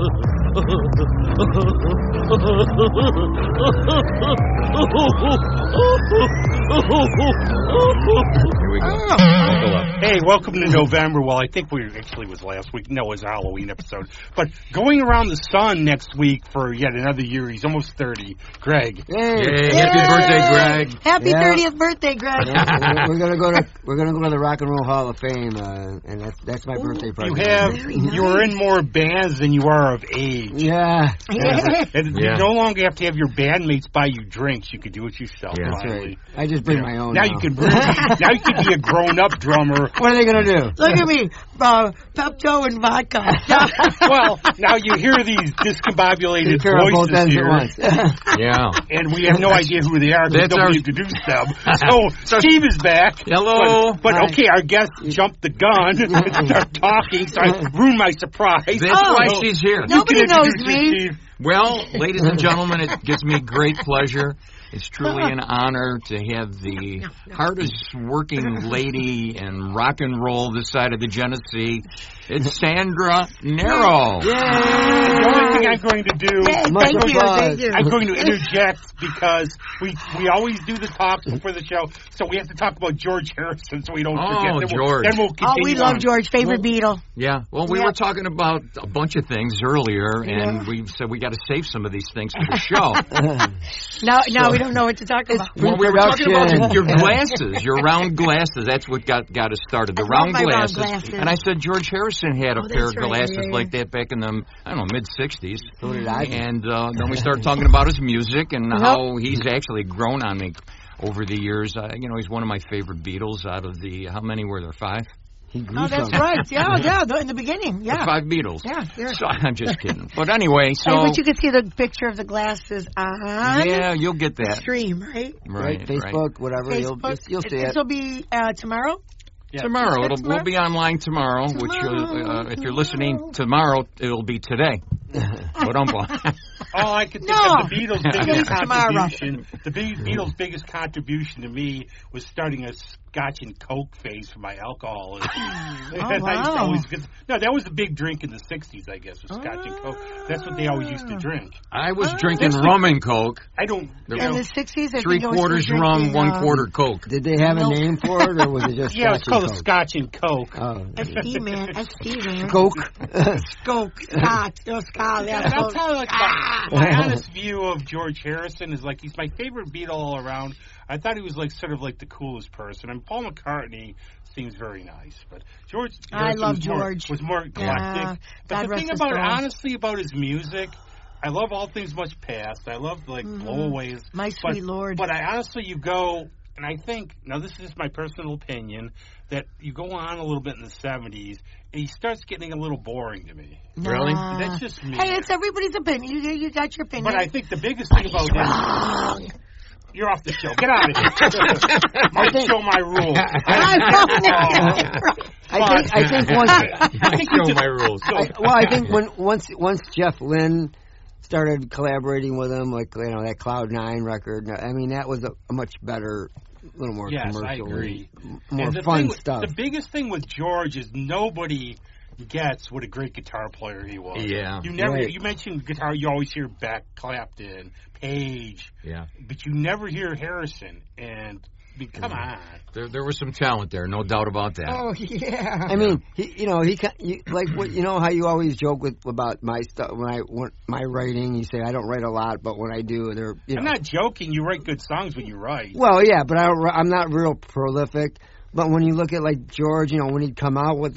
we go. Hey, welcome to November. Well, I think actually was last week. No, it was a Halloween episode. But going around the sun next week for yet another year. He's almost 30. Greg. Yay. Happy birthday, Greg. Happy 30th birthday, Greg. We're gonna go to the Rock and Roll Hall of Fame, and that's my birthday present. You're in more bands than you are of age. Yeah. And you no longer have to have your bandmates buy you drinks. You could do it yourself. Yeah. That's right. I just bring my own. Now you could be a grown-up drummer. What are they gonna do? Look at me, Pepto and vodka. Well, now you hear these discombobulated voices here. Yeah. And we have no idea who they are because nobody introduced them. So Steve is back. Hello. But okay, our guest jumped the gun and started talking, so I ruined my surprise. That's why she's here. Nobody knows me. Well, ladies and gentlemen, it gives me great pleasure. It's truly an honor to have the hardest working lady in rock and roll this side of the Genesee. It's Sandra Naro. Yay! The only thing I'm going to do, Thank you. I'm going to interject because we always do the talks before the show, so we have to talk about George Harrison so we don't forget. Then George. Then we'll continue we love George. Favorite Beatle. Yeah. Well, we were talking about a bunch of things earlier, and we said we got to save some of these things for the show. No, we don't know what to talk about. Well, we were talking about your glasses, your round glasses. That's what got us started. The round glasses. And I said George Harrison had a pair of glasses like that back in the, mid-'60s. So did I. And then we started talking about his music and how he's actually grown on me over the years. He's one of my favorite Beatles out of the, how many were there, 5? That's right. Yeah, in the beginning. Yeah. The 5 Beatles. Yeah. So, I'm just kidding. But anyway, but you can see the picture of the glasses on. Yeah, you'll get that. Stream, right? Right. Facebook, whatever. Facebook. You'll see it. This will be tomorrow? Yeah. Tomorrow. We'll be online tomorrow. Which, if you're listening tomorrow, it'll be today. All I could think of the Beatles' biggest contribution. The Beatles' biggest contribution to me was starting a Scotch and Coke phase for my alcoholism. That was a big drink in the '60s, I guess, was Scotch and Coke. That's what they always used to drink. I was drinking rum and Coke. In the '60s, 3/4 rum, 1/4 Coke. Did they have a name for it, or was it just? Yeah, it's called a Scotch and Coke. Oh, SC man. Coke. Scotch. Scotch. And I'll tell you, my honest view of George Harrison is he's my favorite Beatle all around. I thought he was sort of the coolest person. And Paul McCartney seems very nice, but George. I love George. Was more eclectic. But the thing about his music, I love All Things Must Pass. I love blowaways. My Sweet Lord. But I honestly, you go. And I think, now this is just my personal opinion, that you go on a little bit in the 70s, and he starts getting a little boring to me. Really? That's just me. Hey, it's everybody's opinion. You got your opinion. But I think the biggest thing about him... You're off the show. Get out of here. My show, my rules. I think show my rules. I think once Jeff Lynne started collaborating with him, that Cloud 9 record. I mean, that was a much better, a little more commercial. I agree. More fun stuff. The biggest thing with George is nobody gets what a great guitar player he was. Yeah. You mentioned guitar, you always hear Beck, Clapton, Page. Yeah. But you never hear Harrison, and come on. There was some talent there, no doubt about that. Oh yeah. I mean, how you always joke about my stuff my writing. You say I don't write a lot, but when I do, I'm not joking. You write good songs when you write. Well, yeah, but I'm not real prolific. But when you look at George, when he'd come out with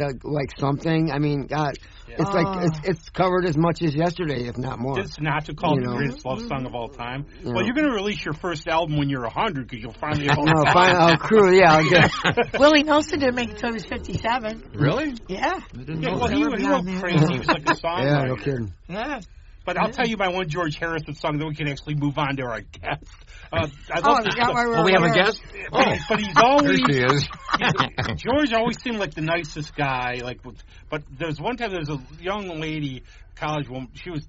something, I mean, God, it's covered as much as yesterday, if not more. It's not to call it the greatest love song of all time. Well, you're going to release your first album when you're 100 because you'll finally have I guess. Willie Nelson didn't make it until he was 57. Really? Yeah. He wrote crazy. He was like a songwriter. Yeah, no kidding. Yeah. But I'll tell you my one George Harrison song, then we can actually move on to our guest. We have a guest? But he's always... There she is. George always seemed like the nicest guy. But there's one time there's a young lady college woman. She was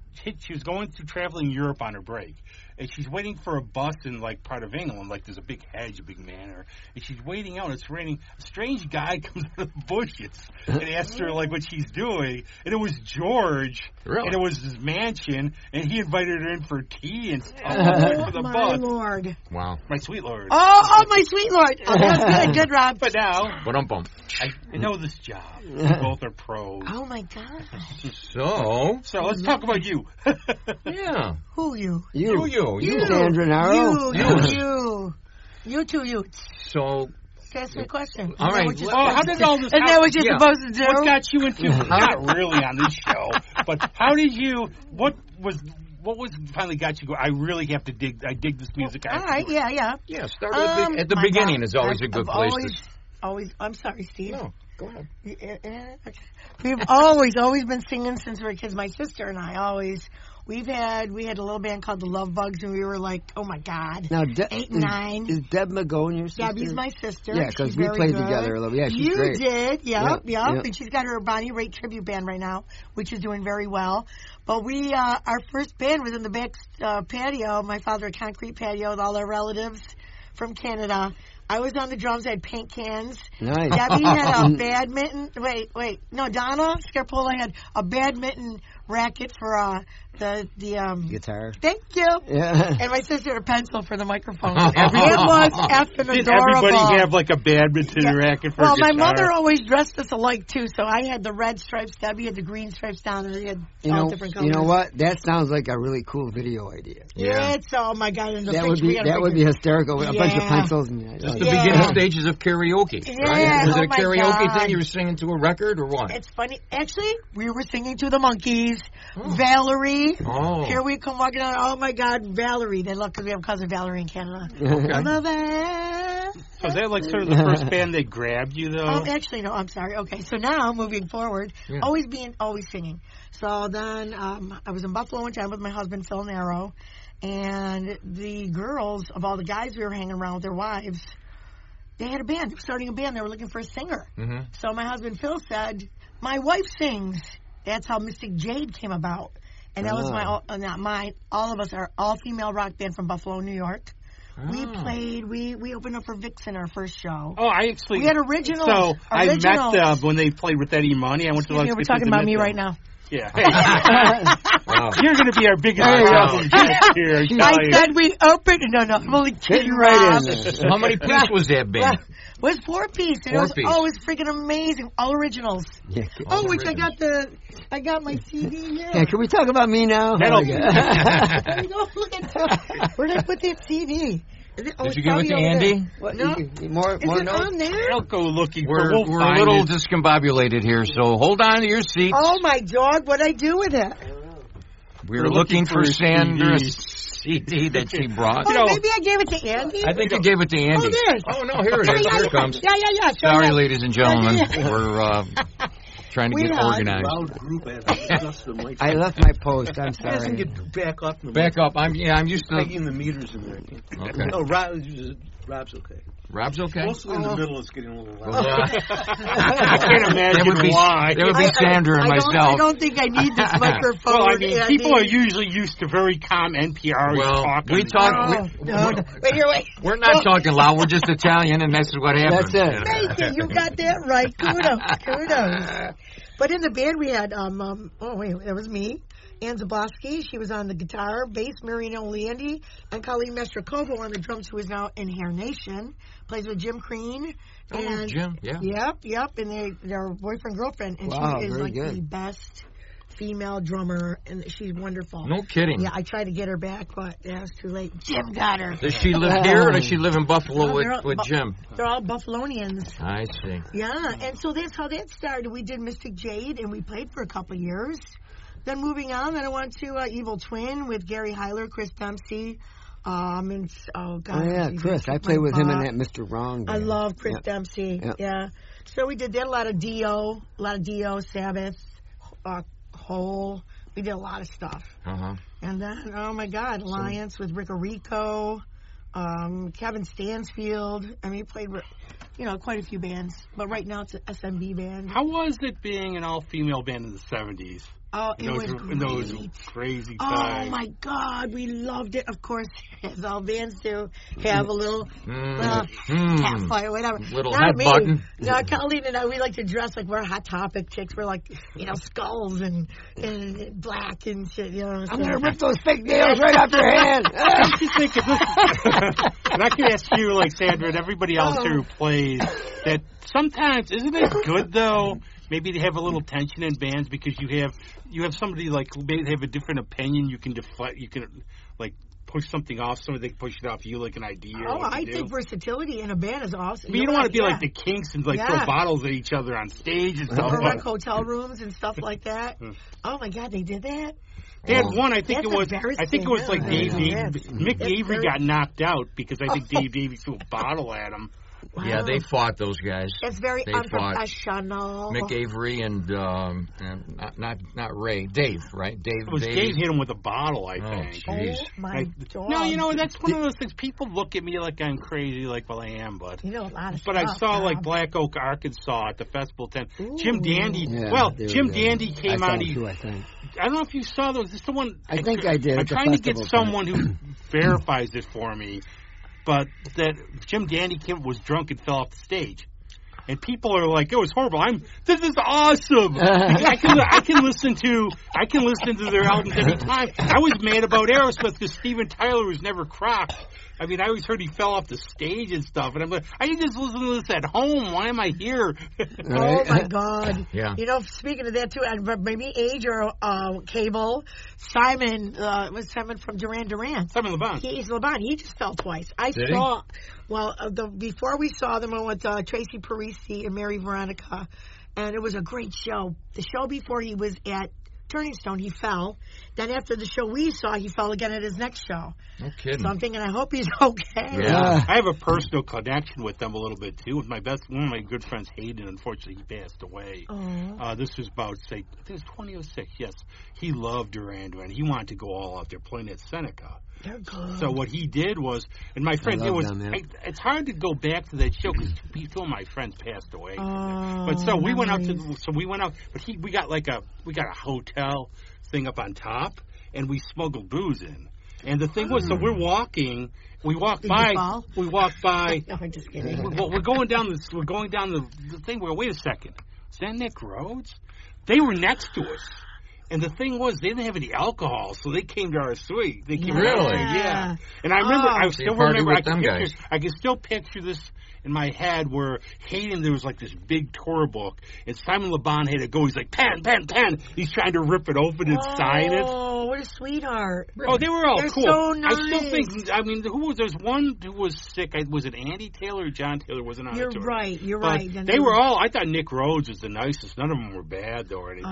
going through traveling Europe on her break, and she's waiting for a bus in like part of England. Like there's a big hedge, a big manor, and she's waiting out. It's raining. A strange guy comes out of the bushes and asks her like what she's doing, and it was George. Really? And it was his mansion, and he invited her in for tea and stuff for the my bus. Lord. Wow. My sweet Lord. Oh, my sweet Lord. Oh, that's good. Good, Rob. But now, Ba-dum-bum. I know this job. Both are pros. Oh, my God. So let's talk about you. Yeah. Who you? You. Sandra Naro. You two youths. So, Ask me a question. all right. How did all this Isn't that what you're supposed to do? What got you into not really on this show, but how did you? What was finally got you go? I really have to dig. I dig this music. All right. Yeah. Yeah, start at the beginning is always a good place Always. I'm sorry, Steve. No, go ahead. We've always been singing since we were kids. My sister and I we had a little band called the Love Bugs, and we were like, oh my God, Now, 8 and 9. Is Deb McGowan your sister? Debbie's my sister. Yeah, because we played together a little. Yeah, she's great. You did, yep. Yep. And she's got her Bonnie Raitt tribute band right now, which is doing very well. But we, our first band was in the back patio. My father had a concrete patio with all our relatives from Canada. I was on the drums. I had paint cans. Nice. Debbie had a badminton. Wait. No, Donna Scarpola had a badminton racket for the guitar. Thank you. Yeah. And my sister had a pencil for the microphone. It was effing Did adorable. everybody have like a badminton racket for a Well, guitar? my mother always dressed us alike too. So I had the red stripes. Debbie had the green stripes down there. They had all different colors. You know what? That sounds like a really cool video idea. Yeah. It's oh my God! In the That picture, would be hysterical with a bunch of pencils and Just the beginning stages of karaoke, right? Yeah, Was it oh a my karaoke God. thing? You were singing to a record or what? It's funny. Actually, we were singing to the Monkees. Valerie. Oh. Here we come walking out. Oh my God, Valerie. They love because we have a cousin Valerie in Canada. Okay. I love it. Was that like sort of the first band that grabbed you though? Oh, actually, no. I'm sorry. Okay, so now moving forward, always singing. So then I was in Buffalo one time with my husband Phil Naro, and the girls of all the guys we were hanging around with their wives, they had a band. They were starting a band. They were looking for a singer. Mm-hmm. So my husband Phil said, "My wife sings." That's how Mystic Jade came about. And that was not mine. All of us are all-female rock band from Buffalo, New York. We played. We opened up for Vixen our first show. Oh, I actually. We had originals. So I met Originals. them when they played with Eddie Money. I went to. We're talking about me right now. Yeah. Hey. You're going to be our biggest problem here. I said we opened. No, I'm only kidding. Right in there. How many piece was that band? It was 4-piece. And it was freaking amazing. All originals. Yeah. Which I got my CD here. Yeah, can we talk about me now? Look at where did I put that CD? Did you give it to Andy? No. More Is it notes? on there? I'll go looking. We're a little discombobulated here, so hold on to your seats. Oh my dog! What'd I do with it? We're looking for Sandra's CD that she brought. Oh, maybe I gave it to Andy. I think you gave it to Andy. Oh, there. Oh no, here it is. Here it comes. Yeah. Sorry, ladies and gentlemen. We're trying to get organized. Loud group adjust the mic. I left my post. I'm sorry. Get back up. Back up. I'm used to taking the meters in there. Okay. No, Rob's okay. Rob's okay? Mostly in the middle, it's getting a little loud. I can't imagine why. That would be Sandra and myself. I don't think I need this microphone. Well, I mean, people are usually used to very calm NPR talking. We talk. Wait. We're not talking loud. We're just Italian, and that's what happens. That's it. Thank you. You got that right. Kudos. But in the band we had, that was me. Ann Zablosky, she was on the guitar, bass, Marian Oleandy, and Colleen Mestrakova on the drums, who is now in Hair Nation, plays with Jim Crean. And Jim, yeah. Yep, and they're boyfriend-girlfriend, and wow, she is like good. the best female drummer, and she's wonderful. No kidding. Yeah, I tried to get her back, but it was too late. Jim got her. Does she live here, or does she live in Buffalo with Jim? They're all Buffalonians. I see. Yeah, and so that's how that started. We did Mystic Jade, and we played for a couple of years. Then moving on, then I went to Evil Twin with Gary Hyler, Chris Dempsey. Chris. I played with him in that Mr. Wrong band. I love Chris Dempsey. Yep. Yeah. So we did that, a lot of Dio, Sabbath, Hole. We did a lot of stuff. Uh-huh. And then, oh my God, Alliance with Rico Rico, Kevin Stansfield. I mean, he played with, quite a few bands. But right now it's an SMB band. How was it being an all-female band in the 70s? Oh, it was in those great. crazy Oh, times. my God. We loved it. Of course, as all bands do, have a little cat fight, whatever. Little Not head me. button. No, Colleen and I, we like to dress like we're Hot Topic chicks. We're like, skulls and black and shit, I'm going to rip those fake nails right off your hand. I just think if this, and I can ask you, like Sandra and everybody else here who plays, that sometimes isn't it good though? Maybe to have a little tension in bands because you have somebody like maybe they have a different opinion. You can deflect. You can like push something off. Somebody they can push it off you like an idea. Oh, I think versatility in a band is awesome. But you don't want to be like the Kinks and like throw bottles at each other on stage and stuff. Or like hotel rooms and stuff like that. Oh my God, they did that. They had one. I think it was like Dave Davies. Mick Avery got knocked out because I think Dave Davies threw a bottle at him. Wow. Yeah, they fought those guys. It's very unprofessional. Mick Avery and not Ray, Dave, right? Dave. It was Dave hit him with a bottle, I think. Jeez. Oh my God! No, that's one of those things. People look at me like I'm crazy, like well I am, but a lot of but stuff, I saw like Black Oak, Arkansas at the festival tent. Ooh. Jim Dandy. Yeah, Jim Dandy came on. I think. I don't know if you saw those. This is the one. I think I did. I'm trying to get someone who verifies this for me. But that Jim Dandy was drunk and fell off the stage, and people are like, "It was horrible." This is awesome. I can listen to their albums anytime. I was mad about Aerosmith because Steven Tyler was never crocked. I mean, I always heard he fell off the stage and stuff, and I'm like, I can just listen to this at home. Why am I here? Oh my God! Yeah. Speaking of that too, maybe age or cable. Simon was Simon from Duran Duran. Simon Le Bon. He's Le Bon. He just fell twice. I saw. Well, before we saw them, I went with Tracy Parisi and Mary Veronica, and it was a great show. The show before he was at Turning Stone, he fell. Then after the show we saw, he fell again at his next show. No kidding. So I'm thinking, I hope he's okay. Yeah. I have a personal connection with them a little bit too. With one of my good friends, Hayden. Unfortunately, he passed away. This was about I think it was 2006. Yes, he loved Duran Duran. He wanted to go all out there playing at Seneca. They're good. So what he did was, and my friend, it's hard to go back to that show because two of my friends passed away. But so we went out. But we got a hotel thing up on top, and we smuggled booze in. And the thing was, so we're walking. We walked by. No, I'm just kidding. Well, we're going down the thing. We're wait a second. Is that Nick Rhodes? They were next to us. And the thing was, they didn't have any alcohol, so they came to our suite. They came Really? Yeah. And I remember, I can still picture this in my head where Hayden, there was like this big tour book, and Simon Le Bon had to go. He's like, pen. He's trying to rip it open and sign it. Oh, what a sweetheart. Oh, they were all They're cool. so nice. I still think, there's one who was sick. Was it Andy Taylor or John Taylor? Wasn't on the tour. You're right. They were all, I thought Nick Rhodes was the nicest. None of them were bad, though, or anything.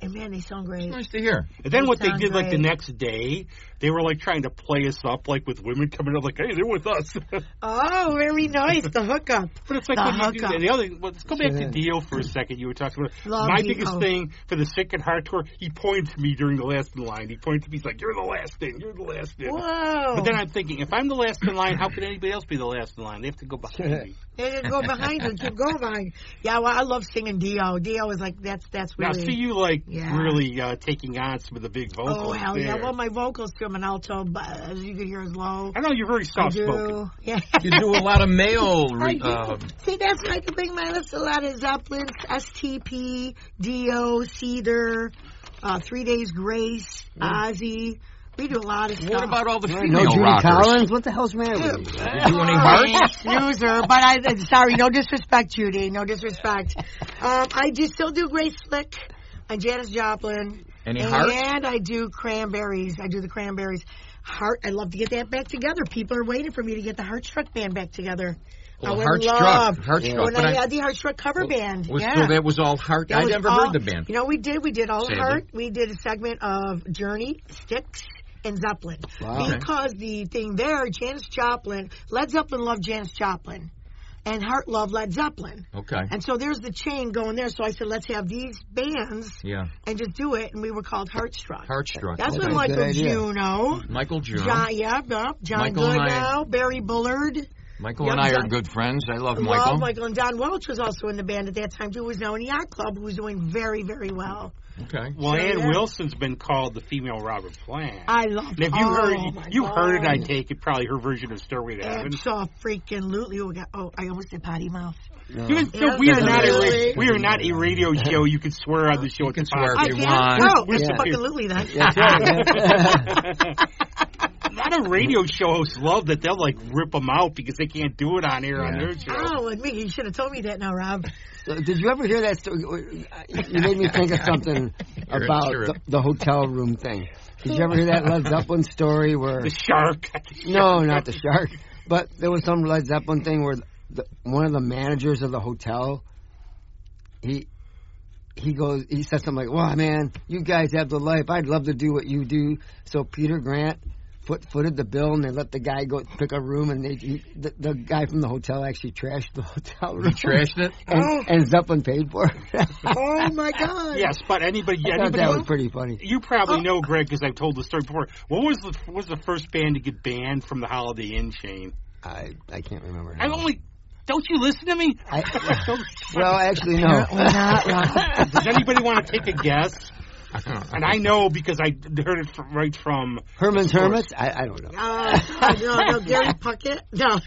And man, they sound great. It's nice to hear. And then what they did, like, the next day, they were, like, trying to play us up, like, with women coming up, like, hey, they're with us. Oh, very nice. The hookup. But it's like when you do that. Let's go back to Dio for a second. You were talking about my biggest thing for the Sick and Heart tour. He pointed to me during the last in line. He pointed to me. He's like, "You're the last in. You're the last in." Whoa! But then I'm thinking, if I'm the last in line, how could anybody else be the last in line? They have to go behind me. They didn't go behind you. Keep going behind. Yeah, well, I love singing Dio. Dio is like that's really. Now, see you really taking on some of the big vocals. Oh hell yeah! Well, my vocals to an alto, but as you can hear, is low. I know you're very soft spoken. Yeah. You do a lot of male. See, that's why I can bring my list. A lot of Zeppelin, STP, Dio, Cedar, 3 Days Grace, Ozzy. We do a lot of stuff. What about all the female No Judy rockers? Collins? What the hell's the matter with you? Did you do any hearts? Snoozer, but sorry, no disrespect, Judy, no disrespect. I still do Grace Slick and Janis Joplin. Any hearts? And I do Cranberries. I do the Cranberries. Heart, I'd love to get that back together. People are waiting for me to get the Heartstruck band back together. Well, Heartstruck. When I had the Heartstruck cover band. So that was all Heart. I never heard the band. You know, we did all Heart. We did a segment of Journey, Styx, and Zeppelin. Wow. Because the thing there, Janis Joplin, Led Zeppelin loved Janis Joplin. And Heart loved Led Zeppelin. Okay. And so there's the chain going there. So I said, let's have these bands and just do it. And we were called Heartstruck. That's when Michael Juno. Michael Juno. John Goodnow, Barry Bullard. Michael and I are good friends. I love Michael. Love Michael. And Don Welch was also in the band at that time, too. Who was now in Yacht Club, who was doing very, very well. Okay. Well, Ann Wilson's been called the female Robert Plant. I love it. And if you heard it, I take it, probably her version of Stairway to Heaven. Absolutely. I almost said potty mouth. No. We are not a radio show. You can swear on the show. You can swear if you want. Oh, absolutely then. A lot of radio show hosts love that. They'll rip them out because they can't do it on air on their show. Oh, and me, you should have told me that now, Rob. Did you ever hear that story? You made me think of something about the hotel room thing. Did you ever hear that Led Zeppelin story where the shark? No, not the shark. But there was some Led Zeppelin thing where one of the managers of the hotel, he said something like, "Well, man, you guys have the life. I'd love to do what you do." So Peter Grant footed the bill, and they let the guy go pick a room, and the guy from the hotel actually trashed the hotel room. He trashed it? And Zeppelin paid for it. Oh, my God. Yes, but anybody that was pretty funny. You probably know, Greg, because I've told the story before. What was the first band to get banned from the Holiday Inn chain? I can't remember. Don't you listen to me? Well, actually, no. Does anybody want to take a guess? And I know because I heard it right from Herman's Hermits. I don't know. No, Gary Puckett. No.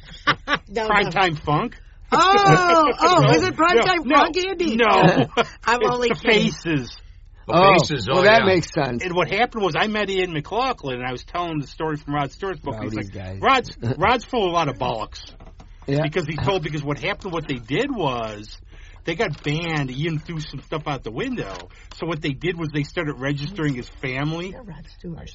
Primetime Funk. Is it Primetime Funk, Andy? No, I'm only the Faces. Faces. Well, that makes sense. And what happened was I met Ian McLaughlin, and I was telling the story from Rod Stewart's book. Wow, He's like, guys. Rod's full of a lot of bollocks. Yeah. Because what happened, what they did was they got banned. Ian threw some stuff out the window. So what they did was they started registering his family. Rod Stewart.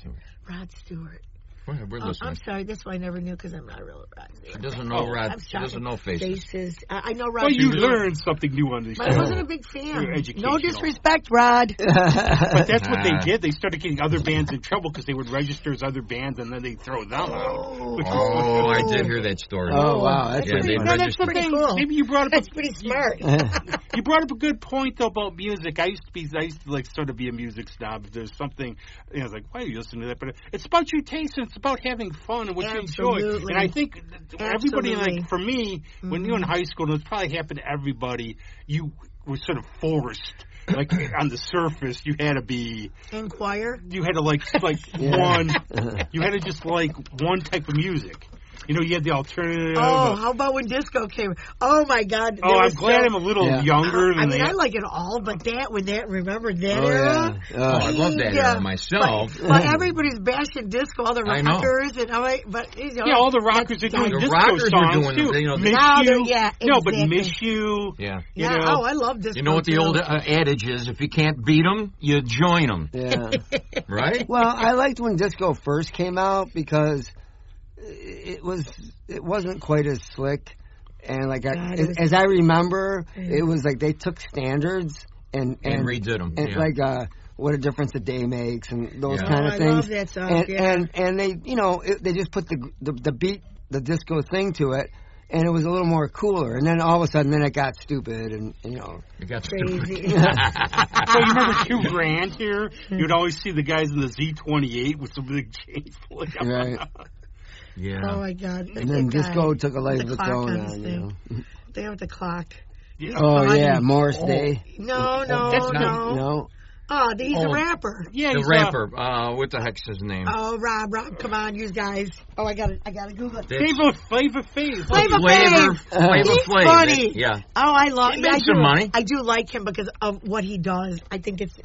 We're listening. I'm sorry. This one I never knew because I'm not a real Rod Stewart. She doesn't know Rod. She doesn't know Faces. I know Rod. Well, you learned something new on this show. I wasn't a big fan. Educational. No disrespect, Rod. But that's what they did. They started getting other bands in trouble because they would register as other bands and then they'd throw them out. I did hear that story. Oh, wow. That's pretty cool. Maybe you brought up That's pretty smart. You brought up a good point though about music. I used to sort of be a music snob. If there's something, like, why are you listening to that? But it's about your taste and it's about having fun and what you enjoy. And I think everybody, for me, when you were in high school, it probably happened to everybody. You were sort of forced. Like on the surface, you had to be inquire. You had to one. You had to just like one type of music. You had the alternative. Oh, how about when disco came? Oh, my God. Oh, I'm glad I'm a little younger than I like it all, but remember that era? Yeah. I love that era myself. But everybody's bashing disco, all the rockers. All the rockers are doing disco songs, too. Miss You. Yeah. I love disco. You know what the old adage is? If you can't beat them, you join them. Yeah. Right? Well, I liked when disco first came out because it wasn't quite as slick, and as I remember, it was like they took standards and redid them, and what a difference a day makes, and those kind of things. I love that song. And they they just put the beat, the disco thing to it, and it was a little more cooler. And then all of a sudden, it got stupid, and it got crazy. So you remember Hugh Grant here? You'd always see the guys in the Z28 with some big chains pulling up. Right. Yeah. Oh, my God. And then disco took a life of its own. They have the clock. Oh, yeah, Morris Day. No. Oh, he's a rapper. Yeah, the rapper. What the heck's his name? Oh, Rob, come on, you guys. Oh, I gotta Google it. Flavor Flav. Flavor Flav. Funny. Yeah. Oh, I love. He makes some money. I do like him because of what he does. I think it's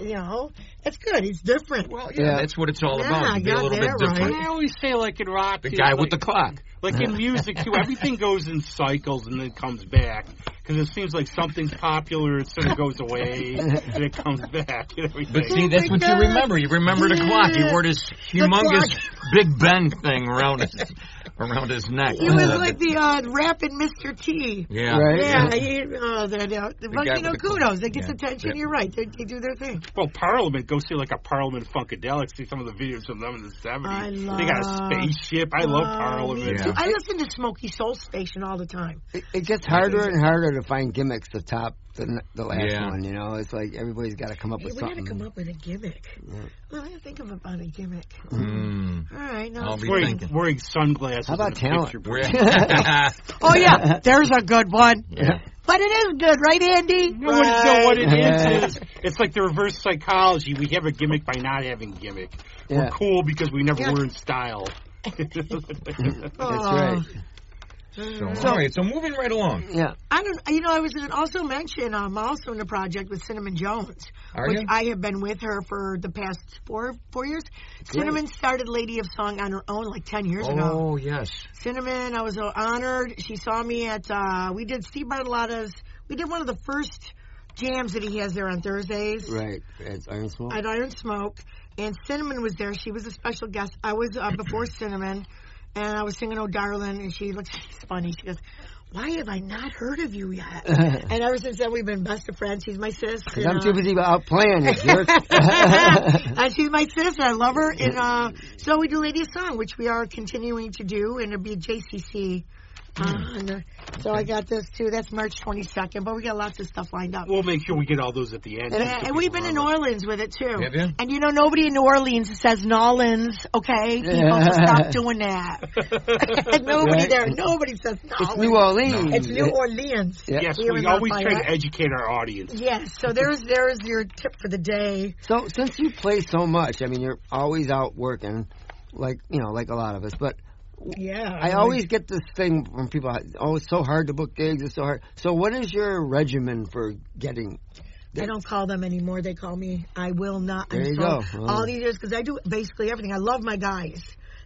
it's good. It's different. Well, that's what it's all about. To be a little bit different. I always say, like in rock, the guy with the clock. Like in music too, everything goes in cycles and then comes back. Because it seems like something's popular, it sort of goes away, and it comes back. And everything. But see, that's what you remember. You remember the clock. He wore this humongous Big Ben thing around his neck. He was like the rapping Mr. T. Yeah. Right? Yeah. But, kudos. They get attention. You're right. They do their thing. Well, Parliament, go see like a Parliament Funkadelic. See some of the videos from them in the 70s. They got a spaceship. I love Parliament. Yeah. I listen to Smokey Soul Station all the time. It gets harder and harder to find gimmicks to top the last one. It's like everybody's got to come up with something. We got to come up with a gimmick. Well, I think about a gimmick. Mm. All right. I'll be wearing sunglasses How about talent? Oh, yeah, there's a good one. Yeah. But it is good, right, Andy? No, what it is it's like the reverse psychology. We have a gimmick by not having gimmick. Yeah. We're cool because we never were in style. That's right. All right, so moving right along. Yeah. I don't. You know, I was going to also mention I'm also in a project with Cinnamon Jones, which you? I have been with her for the past four years. Cinnamon started Lady of Song on her own like 10 years ago. Oh, yes. Cinnamon, I was so honored. She saw me at. We did Steve Bartolotta's. We did one of the first jams that he has there on Thursdays. Right. At Iron Smoke. At Iron Smoke, and Cinnamon was there. She was a special guest. I was before Cinnamon. And I was singing "Oh Darling," and she's funny. She goes, "Why have I not heard of you yet?" And ever since then, we've been best of friends. She's my sis. Because I'm too busy out playing, you jerk. And she's my sister. I love her. And so we do Lady of Song, which we are continuing to do, and it'll be JCC. So I got this too. That's March 22nd, but we got lots of stuff lined up. We'll make sure we get all those at the end. And we've been in New Orleans with it too. Have you? And you know, nobody in New Orleans says Nolans, okay? People, so stop doing that. Nobody there. Nobody says Nolans. It's New Orleans. It's New Orleans. Yeah. Yes, We we were always not try by to educate our audience. Yes. So there's your tip for the day. So since you play so much, I mean, you're always out working, like a lot of us. But Yeah. I always get this thing from people. Oh, it's so hard to book gigs. It's so hard. So what is your regimen for getting? I don't call them anymore. They call me. I will not. There you go. All these years, because I do basically everything. I love my guys.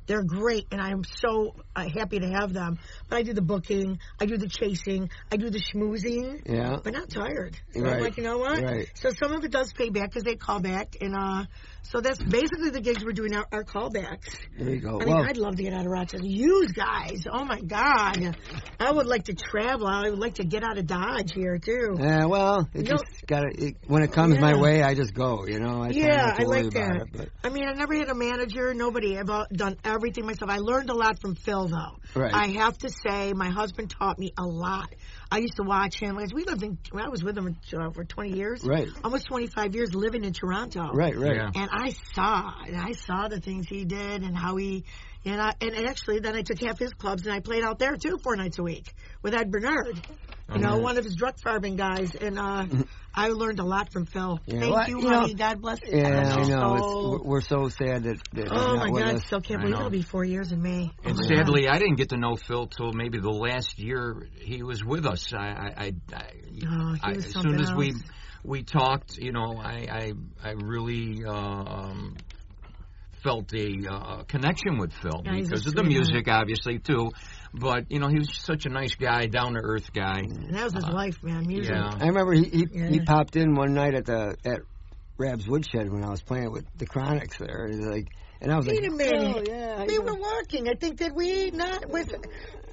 They're great, and I'm so happy to have them. But I do the booking, I do the chasing, I do the schmoozing. Yeah. But not tired. So Right. I'm like, you know what? Right. So some of it does pay back because they call back, and so that's basically the gigs we're doing now are callbacks. There you go. I mean, I'd love to get out of Rochester. You guys, oh my God, I would like to travel. I would like to get out of Dodge here too. yeah, well, it just gotta. When it comes my way, I just go. You know. I try not to I worry like about that. it, but. I mean, I never had a manager. Nobody. I've done everything myself. I learned a lot from Phil, though. Right. I have to say, my husband taught me a lot. I used to watch him. I was with him for 20 years. Right. Almost 25 years living in Toronto. Right. Yeah. And I saw the things he did and how he, and actually then I took half his clubs and I played out there too 4 nights a week with Ed Bernard, one of his drug farming guys, and I learned a lot from Phil. Yeah, Thank you, honey. God bless you. Yeah, I know. So, We're so sad that oh my with God, us. still can't believe it'll be 4 years in May. And sadly, I didn't get to know Phil till maybe the last year he was with us. He was as something soon as else. we talked, I really felt a connection with Phil Yeah, he's a because of the sweetheart. music, obviously too. But he was such a nice guy, down to earth guy. And that was his life, man. Music. Yeah. I remember he popped in one night at Rab's Woodshed when I was playing with the Chronics there. And I was Wait like, a minute. "Oh, yeah, We were walking. I think that we not with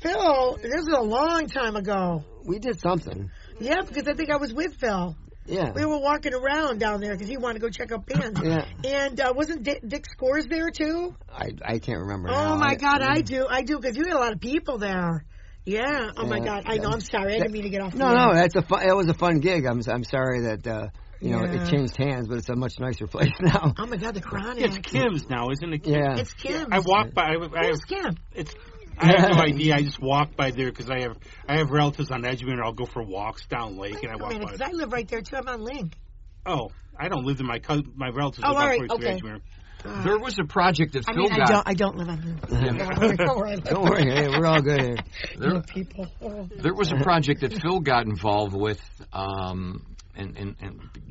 Phil. This was a long time ago. we did something." Yeah, because I think I was with Phil. Yeah. We were walking around down there because he wanted to go check out bands. Yeah. And wasn't Dick Scores there too? I can't remember. Oh now. my God, I do because you had a lot of people there. Yeah. Oh my God, I know. I'm sorry. I didn't mean to get off. No, it was a fun gig. I'm sorry that it changed hands, but it's a much nicer place now. Oh my God, the Chronic. It's Kim's now, isn't it? Yeah. It's Kim. I walk by. Where's Kim? I have no idea. I just walk by there because I have relatives on Edgemere, and I'll go for walks down Lake, and I walk by. Because I live right there too. I'm on Link. Oh, I don't live in my relatives Oh, live all on right, 43 okay. Edgemere. There was a project that Phil got. I don't live on Link. Don't worry, hey, we're all good here. People. There was a project that Phil got involved with, and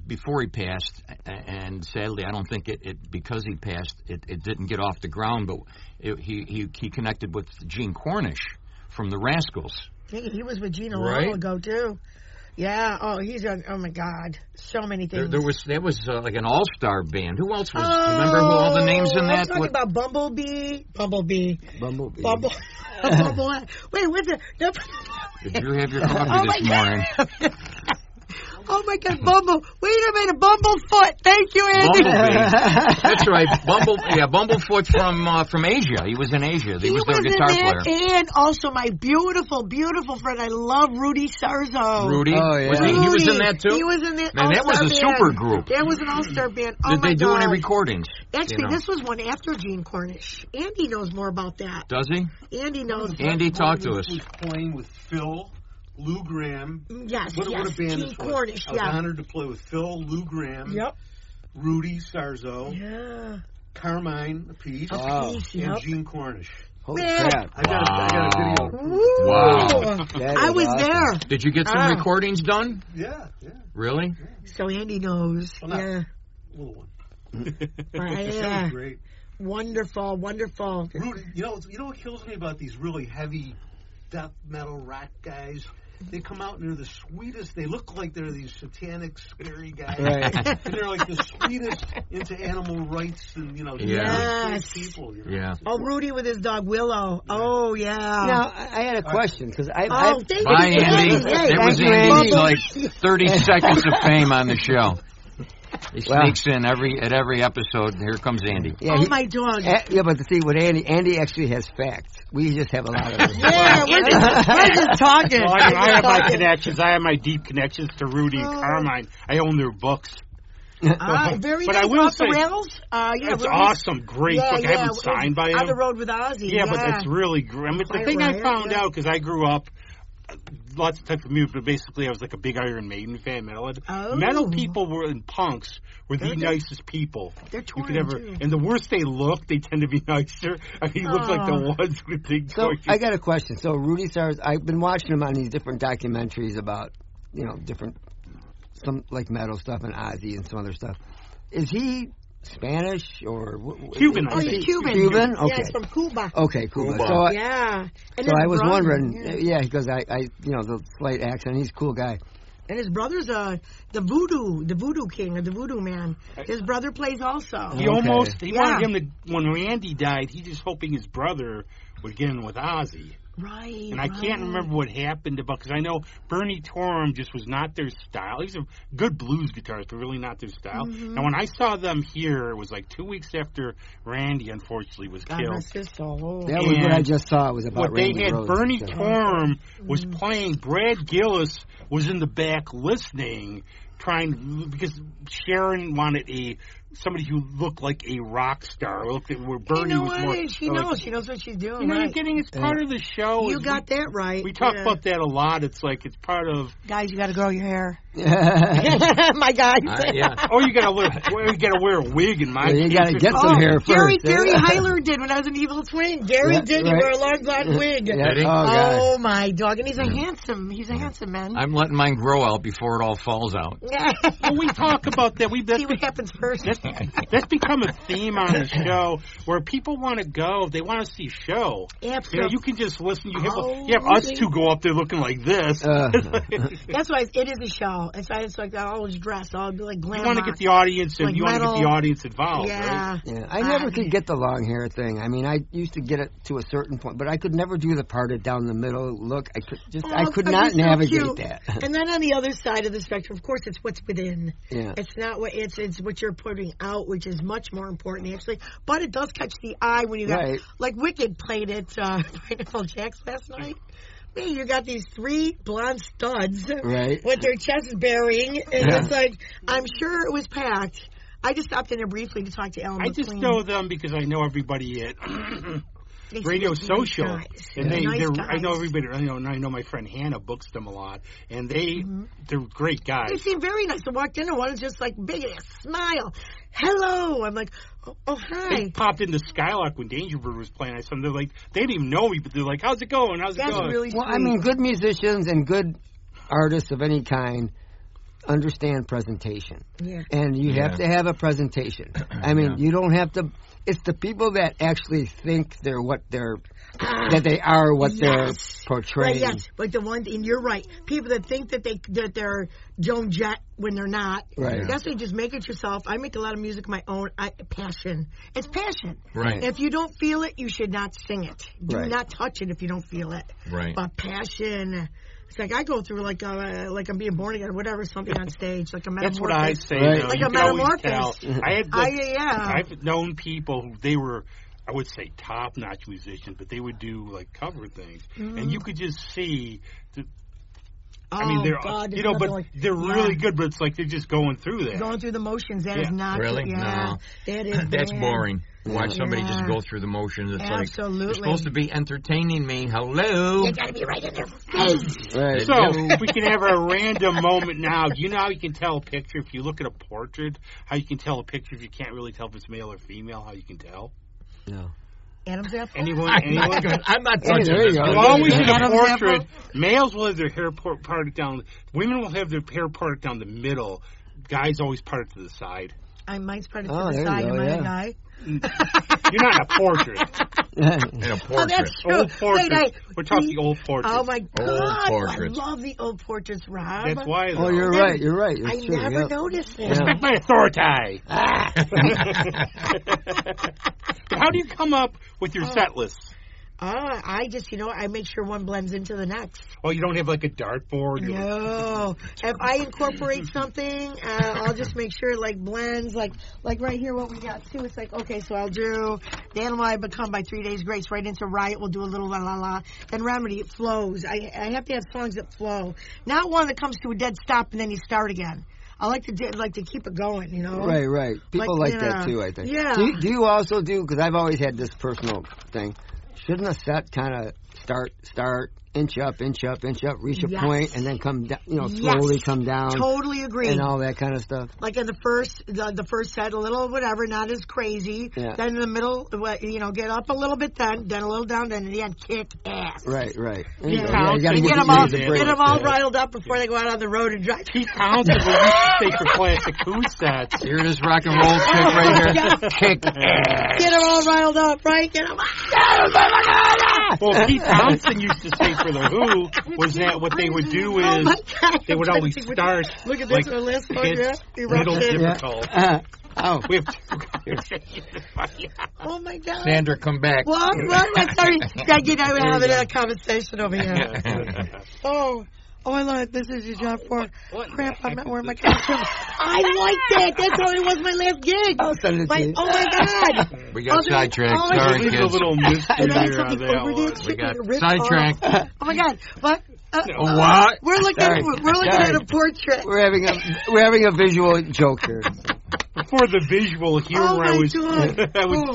before he passed, and sadly, I don't think it because he passed, it didn't get off the ground. But he connected with Gene Cornish from the Rascals. He was with Gene a Right. while ago too. Yeah. Oh, oh my God. So many things. That was like an all-star band. Who else was? Do you remember who all the names in that? I'm talking about Bumblebee. Bumblebee. Bumble. Wait, what's it? Did you have your coffee this morning? Oh my God, Bumble! Wait a minute, Bumblefoot! Thank you, Andy. Bumblebee. That's right, Bumblefoot from Asia. He was in Asia. He was their guitar player. And also my beautiful, beautiful friend. I love Rudy Sarzo. Rudy, Oh, yeah. he was in that too. He was in that. Man, that was a super group. That was an all-star band. Oh Did they do God. any recordings? Actually, this was one after Gene Cornish. Andy knows more about that. Does he? Andy knows. Andy, talk to us. Was playing with Phil, Lou Gramm. Yes, What a band Gene this was. Cornish. I was Yeah. honored to play with Phil, Lou Gramm, Yep. Rudy Sarzo, Yeah. Carmine Appice, Wow. Peace, and yep. Gene Cornish. Holy Man. crap. I got a video. Ooh. Wow. That I is was awesome. there. Did you get some recordings done? Yeah. Really? So Andy knows. Well, not- Yeah. Little one. Yeah. That was great. Wonderful, wonderful. Rudy, you know what kills me about these really heavy death metal rock guys? They come out and they're the sweetest. They look like they're these satanic, scary guys. Right. And they're like the sweetest into animal rights and, Yes. people. Yeah. Oh, Rudy with his dog Willow. Oh, yeah. Now, I had a question, because Thank you. Bye, Andy. Hey, That was thank you, Andy's Andy. like 30 seconds of fame on the show. He Wow. sneaks in at every episode. Here comes Andy. Yeah, Oh, my dog. yeah, but to see what Andy actually has facts. We just have a lot of them. Yeah, we're just talking. Well, I have my connections. I have my deep connections to Rudy and Oh. Carmine. I own their books. Very But nice. I will Off the say- rails. Yeah, It's Rudy's- awesome. Great Yeah, book. I haven't yeah, signed by On him. the road with Ozzy. Yeah, but it's really great. I mean, the Quite thing I right, found yeah. out, because I grew up, lots of types of music, but basically I was like a big Iron Maiden fan. Oh. Metal people were, and punks were the They're good. nicest people They're you torn, could ever. too. And the worse they look, they tend to be nicer. I mean, he looks like the ones with big So, torches. I got a question. So, Rudy Sarzo, I've been watching him on these different documentaries about, different, some like metal stuff and Ozzy and some other stuff. Is he Spanish or Cuban, Oh, I he's think. Cuban. Cuban? Yeah, Okay. he's from Cuba. Okay, Cuba. Cuba. So, Yeah. And so his I was brother, wondering, because I, the slight accent, he's a cool guy. And his brother's the voodoo king or the voodoo man. His brother plays also. He Okay. he Yeah. wanted him to, when Randy died, he just hoping his brother would get in with Ozzy. Right. And I can't remember what happened about, because I know Bernie Torum just was not their style. He's a good blues guitarist, but really not their style. Mm-hmm. And when I saw them here, it was like 2 weeks after Randy, unfortunately, was God killed. rest his soul. That was what I And just saw. It was about What they Randy had, Rhoads. Bernie So- Torum was Mm-hmm. playing. Brad Gillis was in the back listening, because Sharon wanted somebody who looked like a rock star. Looked at where Bernie was more. She knows. She knows what she's doing. You know, you're Right. getting it's part of the show. You got that right. We talk Yeah. about that a lot. It's like it's part of. Guys, you got to grow your hair. Yeah. My guys. Yeah. Oh, you gotta wear a wig in my. Well, you case. gotta get some hair first. Gary Heiler did when I was in Evil Twin. Gary Yeah, did right. wear a long blonde wig. Yeah. Did he? Oh, God. Oh my dog, and he's a handsome man. I'm letting mine grow out before it all falls out. Well, we talk about that. See what happens first. That's become a theme on the show where people want to go. They want to see a show. Absolutely. You can just listen. You have Oh, us two go up there looking like this. That's why it is a show. It's like I always dress. I'll be like You glam. want to get the audience and Like you want to get metal. the audience involved, Yeah. right? Yeah, I never could get the long hair thing. I mean, I used to get it to a certain point, but I could never do the parted down the middle look. I could Oh, not you're so navigate cute. that. And then on the other side of the spectrum, of course, it's what's within. Yeah. It's not what it's what you're putting out, which is much more important actually. But it does catch the eye when you got Right. like Wicked played at Pineapple Jack's last night. Man, you got these three blonde studs Right. with their chests bearing, and it's like I'm sure it was packed. I just stopped in there briefly to talk to Ellen I just McQueen. know them because I know everybody at They Radio seem like Social, nice guys. and Nice I guys. know everybody. I know my friend Hannah books them a lot, and they're great They guys. seem very nice. I walked in and one was just like big ass smile. Hello. I'm like, oh hi. They popped into Skylark when Danger Bird was playing. I saw them. They're like, they didn't even know me, but they're like, "How's it going? How's it That's going?" really Well, sweet. I mean, good musicians and good artists of any kind understand presentation. Yeah. And you have to have a presentation. I mean, you don't have to. It's the people that actually think they're what they're, that they are what they're portraying. Right, yes, but the ones, and you're right. People that think that they're Joan Jett when they're not. Right. That's why you just make it yourself. I make a lot of music my own. Passion. It's passion. Right. If you don't feel it, you should not sing it. Do Right. not touch it if you don't feel it. Right. But passion. It's like I go through like I'm being born again, or whatever, something on stage, like a metamorphosis. That's what I say. Right. Though. Like You a can always metamorphosis. tell. I've known people who they were, I would say, top-notch musicians, but they would do like cover things, and you could just see. I mean, they're they're really good, but it's like they're just going through that. Going through the motions. That is not really no. That is that's bad. boring. Watch somebody just go through the motions. It's Absolutely. like you're supposed to be entertaining me. Hello. You gotta be right in their face. Right. So we can have a random moment now. Do you know how you can tell a picture if you look at a portrait? How you can tell a picture if you can't really tell if it's male or female? How you can tell? No. Adam's apple. Anyone? I'm not touching there you this. go. Well, always in a Adam's portrait, apple. males will have their hair parted down. Women will have their hair parted down the middle. Guys always part it to the side. Mine's part of Oh, the there you side. go, Am I yeah. a guy? You're not in a portrait. In a Oh, portrait. that's true. Old portraits. Wait, We're talking old portraits. Oh my God! portraits. I love the old portraits, Rob. That's why. Oh, though. you're right. You're right. I It's true. never Yep. noticed it. Yeah. Respect my authority. How do you come up with your set list? I just, I make sure one blends into the next. Oh, you don't have like a dartboard? No. If I incorporate something, I'll just make sure it like blends. Like right here, what we got too. It's like, okay, so I'll do The Animal I Become by 3 Days Grace. Right into Riot, we'll do a little la la la. Then Remedy, it flows. I have to have songs that flow. Not one that comes to a dead stop and then you start again. I like to keep it going, Right. People like that too, I think. Yeah. Do you also do, because I've always had this personal thing, shouldn't a set kind of start, inch up, reach a point, and then come down, slowly come down? Totally agree. And all that kind of stuff. Like in the first set, a little whatever, not as crazy. Yeah. Then in the middle, get up a little bit, then a little down, then in the end, kick ass. Right. Yeah. You gotta Get them all riled up before they go out on the road and drive. Keith Townsend will used to say for classic Who sets. Here it is, rock and roll chick right here. Kick ass. Get them all riled up, right? Get them Well, Keith Townsend used to say for the Who was that what they would do is they would always start. Look at this like, on list. hits, Yeah. middle difficult. Oh. We have two. Oh my God. Sandra, come back. Well, I'm sorry. We're having a conversation over here. I love it. This is your job for crap. I'm not wearing my costume. I like that. That's how it was my last gig. I'll send it to you. Oh my God. We got sidetracked. Oh, Sorry, There's a kids. little mystery And then there on something that overdid one. shit We got with a rip sidetracked. off. Oh my God. What? What? We're looking at a portrait. We're having a visual joke here. For the visual humor, Oh, I my was God.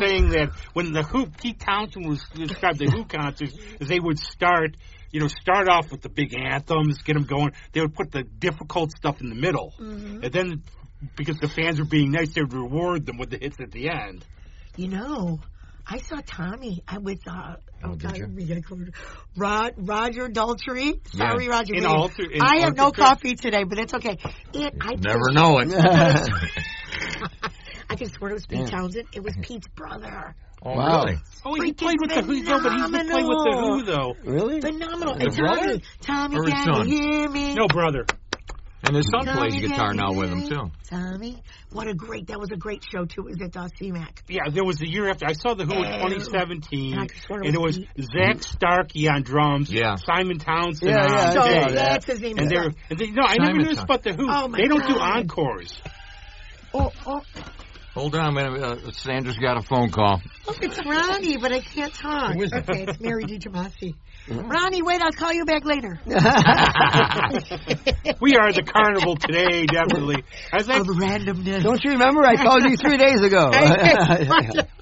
saying that when the Who, Keith Townsend was described the Who concerts, is they would start off with the big anthems, get them going. They would put the difficult stuff in the middle, and then because the fans were being nice, they would reward them with the hits at the end. I saw Tommy with did you? Roger Daltrey. Sorry, Yeah. Roger. In I have no Arctic- coffee today, but it's okay. Never know it. I could swear it was Pete Yeah. Townsend. It was Pete's brother. Oh, Wow. really? Oh, he Freaking played with the Who. No, but he didn't play with the Who though. Really? Phenomenal. The And brother? Tommy, Or his can son? you hear me? No, brother. And his son plays Tommy, guitar can now you with hear him, me? too. Tommy, that was a great show too. It was at CMAC. Yeah, there was a year after. I saw the Who in 2017, And I could swear it and it was was Zach Starkey on drums, Yeah. Simon Townsend Yeah, on yeah, I So saw bass. that. that's his name. And I never Simon knew this about the Who. Oh, my They don't do God. encores. Oh, Hold on, Sandra's got a phone call. look, it's Ronnie, but I can't talk. Who is it? Okay, it's Mary DiGiamasi. Ronnie, wait, I'll call you back later. We are the carnival today, definitely. Of randomness. Don't you remember? I called you 3 days ago.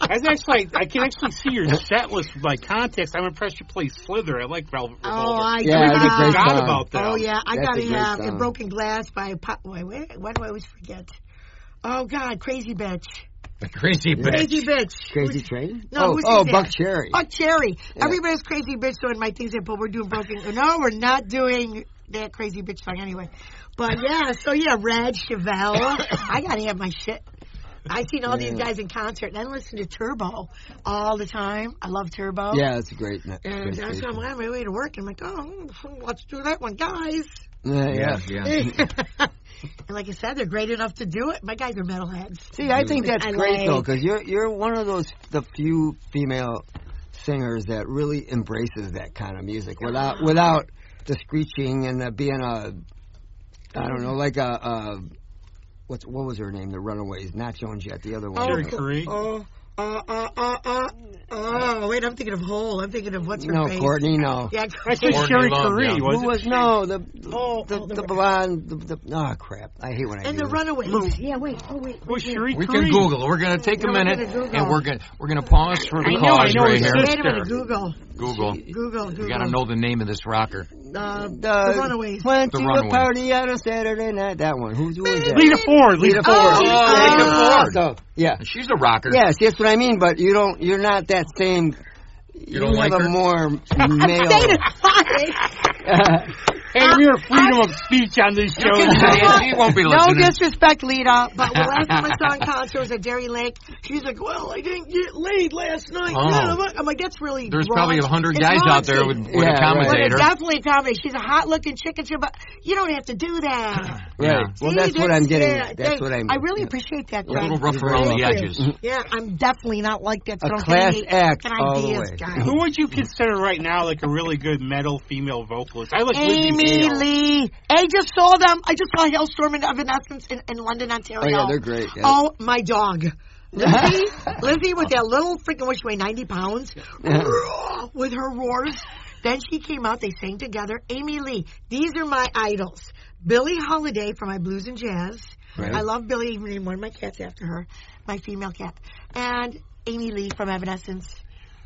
I can actually see your set list by context. I'm impressed you play Slither. I like Velvet Revolver. Yeah, that's a great forgot song. about that. Oh, yeah, I That's gotta a great have song. Broken Glass by why do I always forget? Oh, God, Crazy Bitch. The crazy bitch. Crazy Bitch. Crazy Train? No, who's oh, that? Buck Cherry. Buck Cherry. Yeah. Everybody's Crazy Bitch doing my things, but we're doing Broken. No, we're not doing that Crazy Bitch song anyway. But yeah, Rad Chevelle. I gotta have my shit. I seen all these guys in concert, and I listen to Turbo all the time. I love Turbo. Yeah, that's a great. And great that's station. why I'm on my way to work. I'm like, let's do that one, guys. Yeah. And like I said, they're great enough to do it. My guys are metalheads. See, I think that's I great like- though, because you're one of the few female singers that really embraces that kind of music without the screeching and being I don't know, like what was her name? The Runaways, not Joan Jett, the other one. Sherry Curry. Oh, wait, I'm thinking of Hole. I'm thinking of what's her face. No, Courtney, no. Yeah, I said Sherry Curry. Who was no the blonde? Crap! I hate when I and do the this. Runaways. Yeah, wait. Who's Sherry We Curry? can Google. We're going to take a minute, and we're going to pause for the I cause know, right it's here. Wait a minute, Google. Google. You got to know the name of this rocker. The Runaways. Went The to Runaways. a party on a Saturday night. That one. Who was that? Lita Ford. Lita Ford. Lita Ford. So, yeah. She's a rocker. Yes, that's what I mean. But you're not that same. You don't like have her? a more male. Hey, we're freedom of speech on this show. He won't be No listening. disrespect, Lita, but the last time I saw in concert was at Dairy Lake. She's like, well, I didn't get laid last night. Oh. I'm like, that's really There's wrong. probably 100 It's guys out there raunchy. with a commentator. But it's definitely a comedy. She's a hot-looking chicken, but you don't have to do that. Right. Yeah. Well, See, that's what I'm getting. yeah, That's what I'm. I really appreciate that, A little Greg. rough around the edges. Yeah, I'm definitely not like that. A Don't class get any act fucking all the ideas, way. guys. Who would you consider right now like a really good metal female vocalist? I like Amy Lizzie Hale. Lee. I just saw them. I just saw Hailstorm and Evanescence in London, Ontario. Oh yeah, they're great. Yeah. Oh, my dog. Lizzie with that little freaking, what she weighed, 90 pounds, with her roars. Then she came out, they sang together. Amy Lee. These are my idols. Billie Holiday for my blues and jazz. Right. I love Billie, even named one of my cats after her, my female cat. And Amy Lee from Evanescence.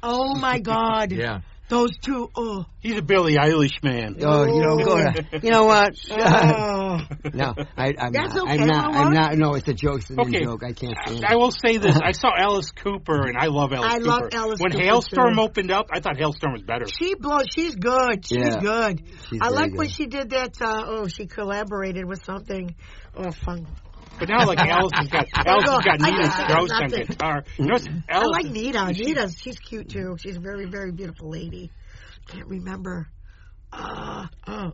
Oh, my God. Yeah. Those two, oh. He's a Billie Eilish man. Oh, you don't go to. You know what? Oh. No, I'm That's not. okay, I'm not. Mama. I'm not. No, it's a joke. It's a Okay. joke. I can't stand I it. will say this. I saw Alice Cooper, and I love Alice I Cooper. love Alice when Cooper, Hailstorm too. opened up, I thought Hailstorm was better. She blows. She's good. She's Yeah. good. She's I very like when good. she did that. She collaborated with something. Oh, fun. But now, like Alice has got Nina Strauss on Nothing. guitar. You know, I Alice like Nita. She's cute too. She's a very, very beautiful lady. Can't remember.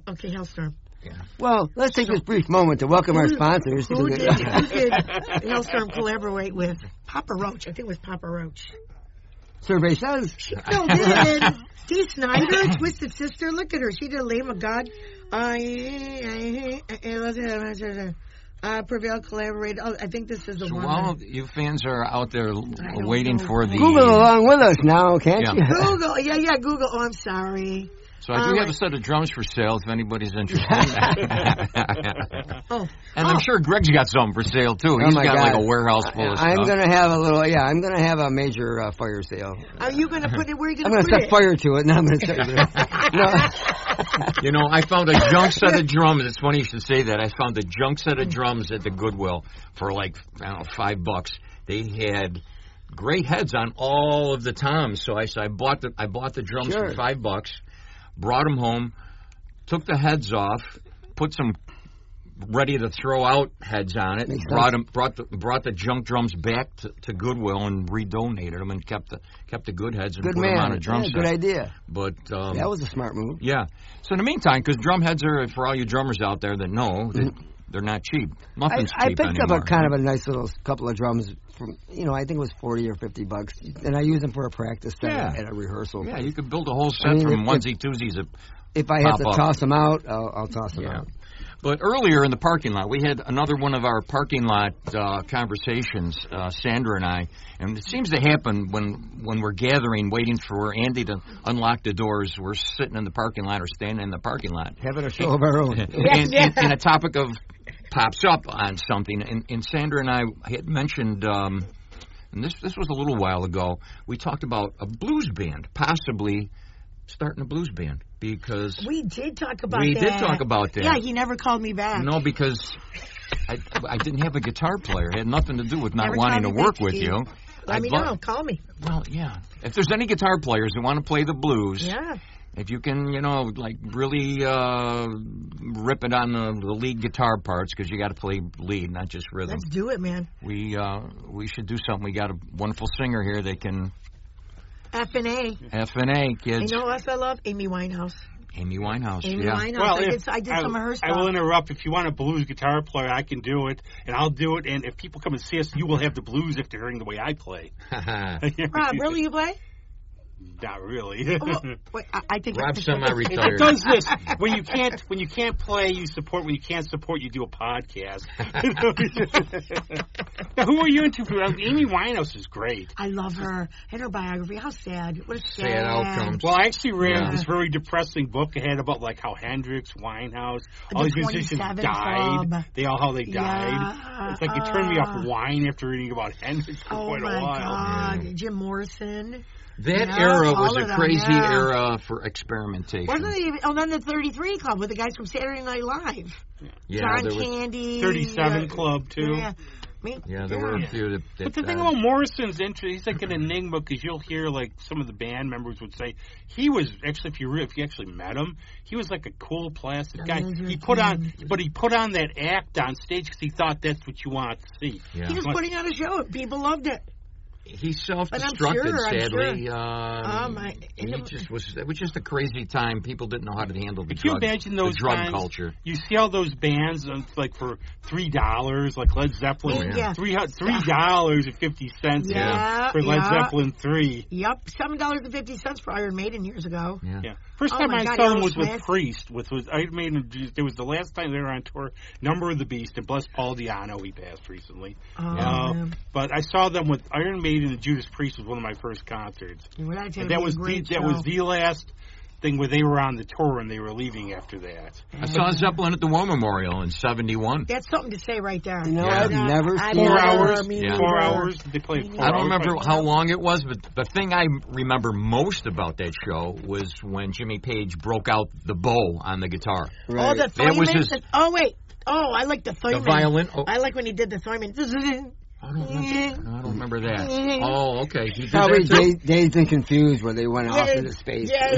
Okay, Hailstorm. Well, let's take this brief moment to welcome our sponsors. Who did Hailstorm collaborate with? Papa Roach. I think it was Papa Roach. Survey says. She still did. Dee Snider, Twisted Sister. Look at her. She did Lamb of God. Prevail collaborated. Oh, I think this is the So one. while you fans are out there waiting for the... Google along with us now, can't Yeah. you? Google. Yeah, Google. Oh, I'm sorry. So I do have a set of drums for sale if anybody's interested. Oh. And I'm sure Greg's got something for sale, too. Oh, He's my got God. like a warehouse full of I'm stuff. going to have a little, I'm going to have a major fire sale. Are you going to put it? Where are you I'm going going to to put set it? fire to it, and I'm going to set it. No. You know, I found a junk set of drums. It's funny you should say that. I found a junk set of drums at the Goodwill for like, I don't know, $5. They had great heads on all of the toms. So I bought the drums Sure. for $5, brought them home, took the heads off, put some ready to throw out heads on it, Makes brought the junk drums back to Goodwill and redonated them and kept the good heads and Good put them on man. a drum Yeah, set. good idea. But That was a smart move. yeah. So in the meantime, because drum heads are, for all you drummers out there that know, they're not cheap. Nothing's I cheap picked anymore. up a kind of a nice little couple of drums from, I think it was $40 or $50, and I use them for a practice set at a rehearsal. Yeah, you could build a whole set I mean, from if- onesie-twosies. If I have to Pop up. toss them out, I'll toss them Yeah. out. But earlier in the parking lot, we had another one of our parking lot conversations, Sandra and I, and it seems to happen when we're gathering, waiting for Andy to unlock the doors. We're sitting in the parking lot or standing in the parking lot. Having a show of our own. And a topic pops up on something, and Sandra and I had mentioned, and this was a little while ago, we talked about a blues band, possibly starting a blues band, because... We did talk about We that. did talk about that. Yeah, he never called me back. No, because I didn't have a guitar player. It had nothing to do with not Never wanting to called me work back, with Steve. you. Let me know. Call me. Well, yeah. If there's any guitar players that want to play the blues, Yeah. if you can, like really rip it on the lead guitar parts, because you got to play lead, not just rhythm. Let's do it, man. We should do something. We got a wonderful singer here that can F&A. F&A, kids. You know what else I love? Amy Winehouse. Amy Winehouse, Amy yeah. Winehouse. Well, I did some of her stuff. I will interrupt. If you want a blues guitar player, I can do it, and I'll do it. And if people come and see us, you will have the blues if they're hearing the way I play. Rob, really, you play? Not really. Wait, I think Rob's semi-retired. It does this when you can't play, you support. When you can't support, you do a podcast. Now, who are you into? Amy Winehouse is great. I love her and her biography. How sad! What a Sad outcomes. Well, I actually read this very depressing book ahead about like how Hendrix, Winehouse, all these musicians died. Club. How they died. Yeah. It's like it turned me off wine after reading about Hendrix for quite a while. Oh my God, Jim Morrison. That era was a crazy era for experimentation. Wasn't it even? Oh, then the 33 Club with the guys from Saturday Night Live. Yeah, John Candy. 37 Club too. Yeah. There were a few that but the thing about Morrison's interest, he's like an enigma because you'll hear like some of the band members would say he was actually if you actually met him, he was like a cool plastic guy. He put on that act on stage because he thought that's what you wanted to see. Yeah. He was putting on a show. People loved it. He self-destructed, sadly. It was just a crazy time. People didn't know how to handle the Can you imagine those drug times, culture. You see all those bands like for $3, like Led Zeppelin, $3.50 for Led Zeppelin 3. Yep, $7.50 for Iron Maiden years ago. Yeah. First time I saw them was with Priest. With Iron Maiden, it was the last time they were on tour. Number of the Beast, and bless Paul Di'Anno, he passed recently. But I saw them with Iron Maiden and Judas Priest was one of my first concerts. And that was the last thing where they were on the tour and they were leaving after that. I saw Zeppelin at the War Memorial in '71. That's something to say right there. No, I've never seen 4 hours. Yeah. 4 hours. They played 4 hours. I don't remember how long it was, but the thing I remember most about that show was when Jimmy Page broke out the bow on the guitar. Right. Oh, the Thurman. I like the Thurman. The violin. Oh. I like when he did the Thurman. I don't remember that. Oh, okay. Probably dazed and confused where they went off into space. Yeah.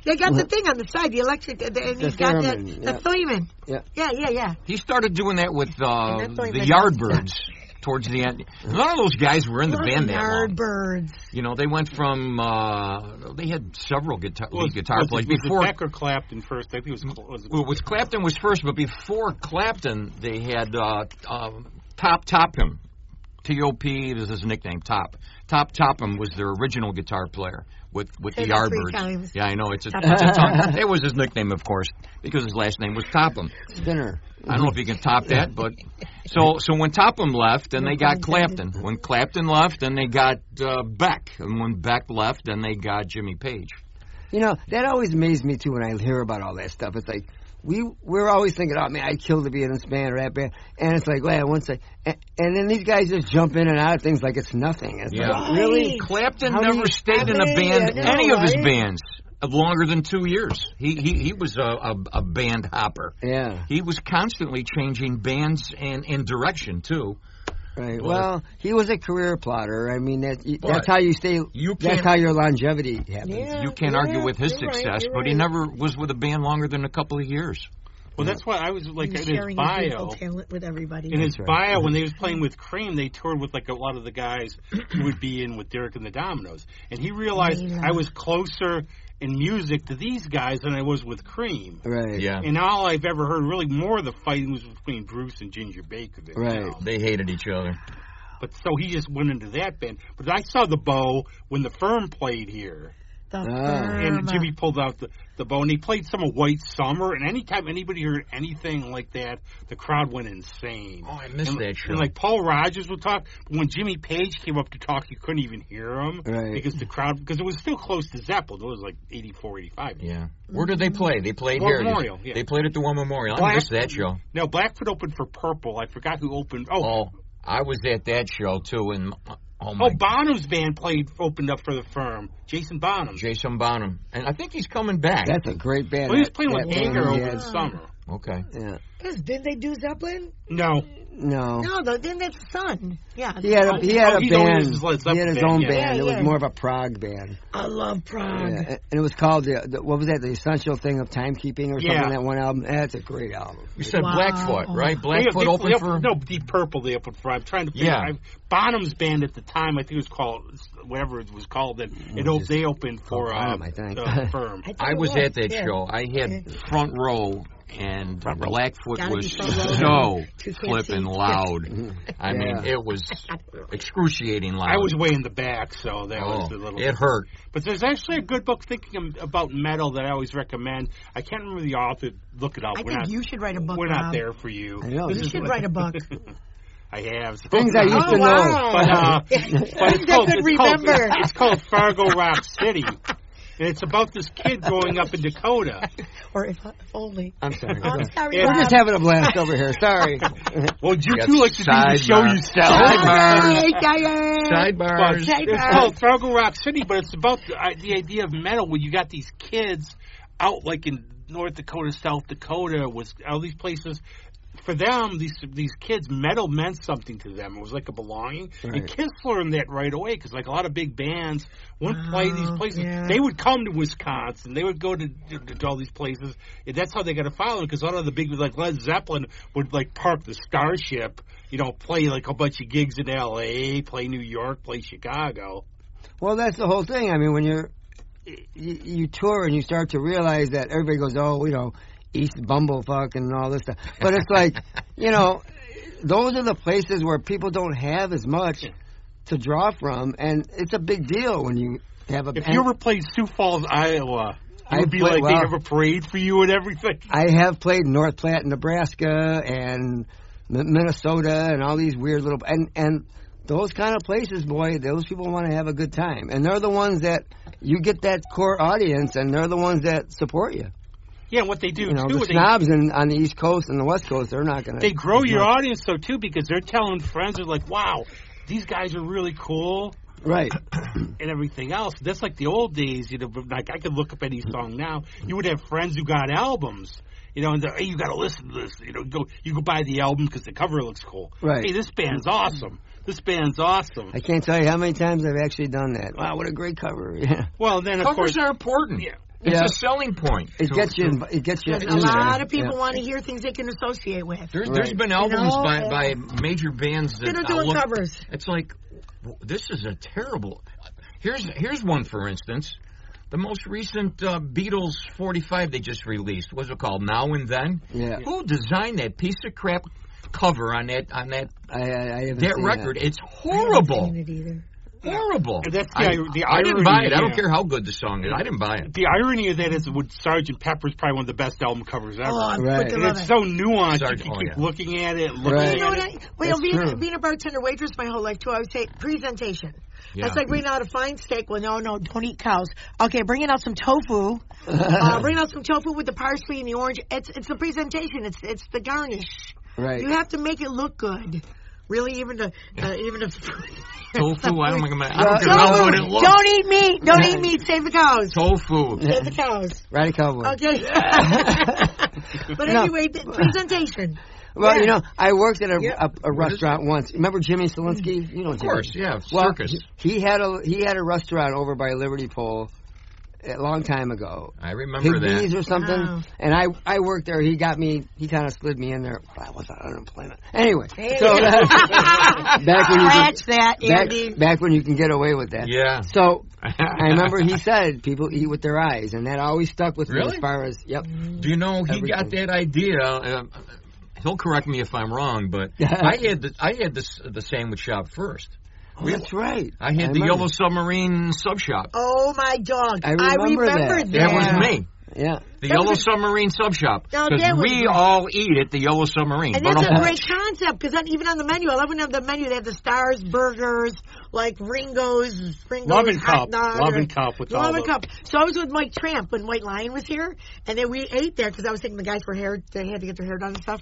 They got the thing on the side, the electric, and he's got the Thurman. Yeah. He started doing that with the Yardbirds towards the end. None of those guys were in the band that long. Yardbirds. You know, they went from, they had several lead guitar players. Before Beck or Clapton first? I think it was Clapton was first, but before Clapton, they had Topham. T.O.P. This is his nickname, Top. Topham was their original guitar player with the Yardbirds. Yeah, I know. It's a tongue. That was his nickname, of course, because his last name was Topham. Spinner. I don't know if you can top that, but so when Topham left, then they got Clapton. When Clapton left, then they got Beck, and when Beck left, then they got Jimmy Page. You know, that always amazed me too when I hear about all that stuff. It's like we're always thinking, oh man, I'd kill to be in this band or that band, and it's like, wait, one second, and then these guys just jump in and out of things like it's nothing. It's like, really? Clapton never stayed in a band, any of his bands, longer than 2 years. He was a band hopper. Yeah, he was constantly changing bands and direction too. Right. Well, he was a career plotter. I mean, that's how you stay. That's how your longevity happens. Yeah, you can't argue with his success, but he never was with a band longer than a couple of years. Well, that's why I was like in his bio. Talent with everybody. In his bio, when they was playing with Cream, they toured with like a lot of the guys who would be in with Derek and the Dominoes, and he realized I was closer in music to these guys than I was with Cream. Right. Yeah. And all I've ever heard, really, more of the fighting was between Bruce and Ginger Baker. Right. They hated each other. But so he just went into that band. But I saw the bow when the Firm played here. And Jimmy pulled out the bow, and he played some of White Summer, and anytime anybody heard anything like that, the crowd went insane. Oh, I missed that show. And like Paul Rogers would talk, but when Jimmy Page came up to talk, you couldn't even hear him because it was still close to Zeppelin. It was like 84, 85. Yeah. Where did they play? They played War here. Memorial, yeah. They played at the War Memorial. I missed that show. No, Blackfoot opened for Purple. I forgot who opened. I was at that show too, and Bonham's band opened up for the Firm. Jason Bonham, and I think he's coming back. That's a great band. Well, he was playing with Hager over the summer. Okay. Yeah. Didn't they do Zeppelin? No. No, then that's Son. Yeah. He had a band. He had his own band. Yeah, it was more of a prog band. I love prog. Yeah. And it was called what was that? The Essential Thing of Timekeeping or something. That one album. That's a great album. You said Blackfoot, right? Blackfoot opened for Deep Purple. They opened for. I'm trying to. Yeah. Bonham's band at the time, I think it was called whatever it was called. They opened for I think. Firm. I was at that show. I had front row and Blackfoot Gotta was be front so row. Two flipping seats. loud. I mean, Yeah. it was excruciating loud. I was way in the back, so that was a little. It hurt. But there's actually a good book thinking about metal that I always recommend. I can't remember the author. Look it up. I think you should write a book. We're not Rob. there for you. I know. You should write a book. I have. So Things I used to know. Wow. But Things I could remember. It's called Fargo Rock City. And it's about this kid growing up in Dakota. Or if only. I'm sorry. I'm sorry, Yeah. We're just Rob. having a blast over here. Sorry. Well, you Got two like to do the show sidebar. yourself. Sidebars. But Sidebars. it's called Fargo Rock City, but it's about the idea of metal where you got these kids out like in North Dakota, South Dakota, was all these places. For them, these kids, metal meant something to them. It was like a belonging. Right. And kids learned that right away because, like a lot of big bands, wouldn't play these places. Yeah. They would come to Wisconsin. They would go to all these places. And that's how they got to follow because a lot of the big, like Led Zeppelin, would like park the Starship. Play like a bunch of gigs in L.A., play New York, play Chicago. Well, that's the whole thing. I mean, when you tour and you start to realize that everybody goes, East Bumblefuck and all this stuff. But it's like, those are the places where people don't have as much to draw from, and it's a big deal when you have a... If you ever played Sioux Falls, Iowa, it would be played- like they have a parade for you and everything. I have played North Platte, Nebraska, and Minnesota, and all these weird little... And those kind of places, boy, those people want to have a good time. And they're the ones that... You get that core audience, and they're the ones that support you. Yeah, what they do, too... The snobs on the East Coast and the West Coast, they're not going to... They grow your audience, though, too, because they're telling friends, they're like, wow, these guys are really cool. Right. And everything else. That's like the old days, like I could look up any song now. You would have friends who got albums. And hey, you got to listen to this. You go buy the album because the cover looks cool. Right. Hey, this band's awesome. This band's awesome. I can't tell you how many times I've actually done that. Wow, what a great cover. Yeah. Well, then, of Covers course... are important. Yeah. It's a selling point. It gets you. It gets you. A lot of people want to hear things they can associate with. There's been albums by major bands that They're doing covers. It's like, this is a terrible... Here's one, for instance. The most recent Beatles 45 they just released. What's it called? Now and Then? Yeah. Who designed that piece of crap cover on that I haven't that seen record? that. It's I horrible. haven't seen it either. Horrible. And that's I didn't buy it. I don't yeah. care how good the song is. I didn't buy it. The irony of that is with Sgt. Pepper's probably one of the best album covers ever. Oh, I Right. freaking And love it's it. so nuanced. Sgt. You oh, keep yeah. looking at it, Right. You know what? That's true. Being a bartender waitress my whole life too, I would say presentation. Yeah. That's like bringing out a fine steak. Well, no, don't eat cows. Okay, bringing out some tofu. Bringing out some tofu with the parsley and the orange. It's the presentation. It's the garnish. Right. You have to make it look good. Really, even the Tofu, I don't care Tofu, how good it looks. don't eat meat. Don't eat meat. Save the cows. Tofu. Save the cows. Rowdy Cowboy. Okay. But No. anyway, the presentation. Well, Yeah. I worked at Yeah. a restaurant once. Remember Jimmy Selinsky? You know, Of course, yeah. Well, Circus. he had a restaurant over by Liberty Pole a long time ago. I remember Piggies that. or something. Wow. And I worked there. He kind of slid me in there. I was on unemployment. Anyway, Hey. so back when you Scratch that, Andy. back when you can get away with that. Yeah. So I remember he said people eat with their eyes, and that always stuck with me Really? as far as Do you know he got Everything. that idea? He'll correct me if I'm wrong, but I had the sandwich shop first. That's right. I had the remember. Yellow Submarine sub shop. Oh my dog! I remember that. That was me. Yeah. The That Yellow was a- Submarine sub shop. Now, Because that was we great. all eat at the Yellow Submarine. And But that's a great concept because even on the menu, I love when on the menu they have the stars, burgers, like Ringo's Love and hot Cup. dog, Love or- and Cup. With Love all and the, Cup. So I was with Mike Tramp when White Lion was here, and then we ate there because I was taking the guys for hair. They had to get their hair done and stuff.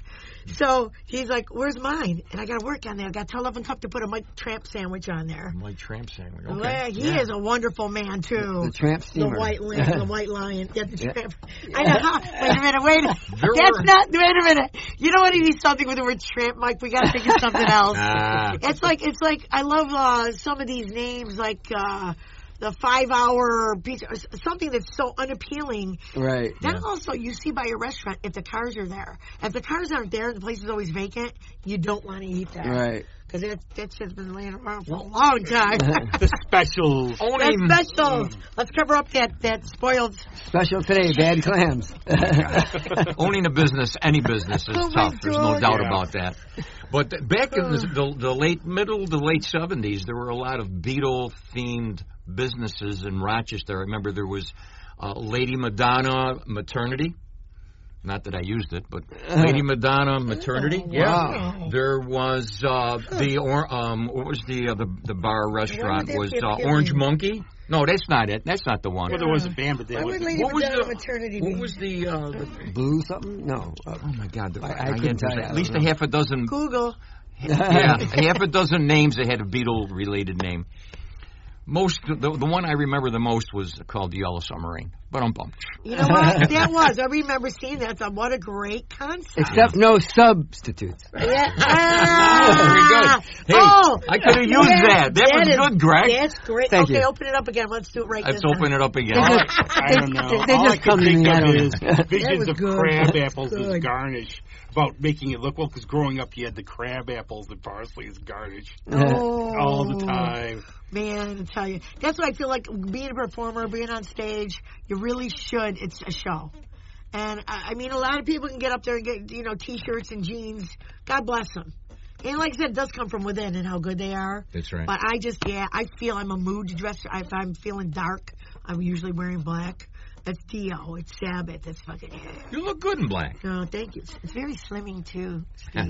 So he's like, "Where's mine?" And I got to work on that. I got to tell Love and Cup to put a Mike Tramp sandwich on there. Like tramp sandwich. Well, Okay. he is a wonderful man too. The Tramp The Steamer. White Lion. The White Lion. Yeah, the Yeah. Tramp. I know. Huh? Wait a minute. Wait a minute. There That's were- not. Wait a minute. You know what? He needs something with the word tramp, Mike. We got to think of something else. Ah. It's like I love some of these names like the 5-hour pizza, something that's so unappealing. Right. Then also, you see by a restaurant if the cars are there. If the cars aren't there, the place is always vacant. You don't want to eat there. Right. Because that shit's been laying around for a long time. The specials. The specials. Let's cover up that spoiled. Special today, bad clams. Owning a business, any business, is tough. There's no doubt about that. But back in the late 70s, there were a lot of Beatle-themed businesses in Rochester. I remember there was Lady Madonna Maternity. Not that I used it, but Lady Madonna Maternity. Wow. There was what was the bar restaurant? Was Orange Monkey? No, that's not it. That's not the one. Well, there was a band, but Why would Lady Madonna Maternity be? What was the Blue something? No. oh my God! I couldn't tell you. At least a half a dozen. Google. Yeah, half a dozen names that had a Beatle-related name. The one I remember the most was called the Yellow Submarine. But You know what? I remember seeing that. What a great concept. Except no substitutes. Yeah. Very good. Hey, I could have used that. That was good, Greg. That's great. Thank you. Open it up again. Let's do it right Let's this open time. it up again. I don't know. They All just I come can to think me, I of don't is know. visions was of good. crab apples as Good. garnish. About making it look well, because growing up you had the crab apples and parsley as garnish all the time. Man, I tell you. That's what I feel like being a performer, being on stage, you really should. It's a show. And, I mean, a lot of people can get up there and get, T-shirts and jeans. God bless them. And like I said, it does come from within and how good they are. That's right. But I feel I'm a mood dresser. If I'm feeling dark, I'm usually wearing black. That's Dio. It's Sabbath. That's fucking. You look good in black. Oh, thank you. It's very slimming too. Steve.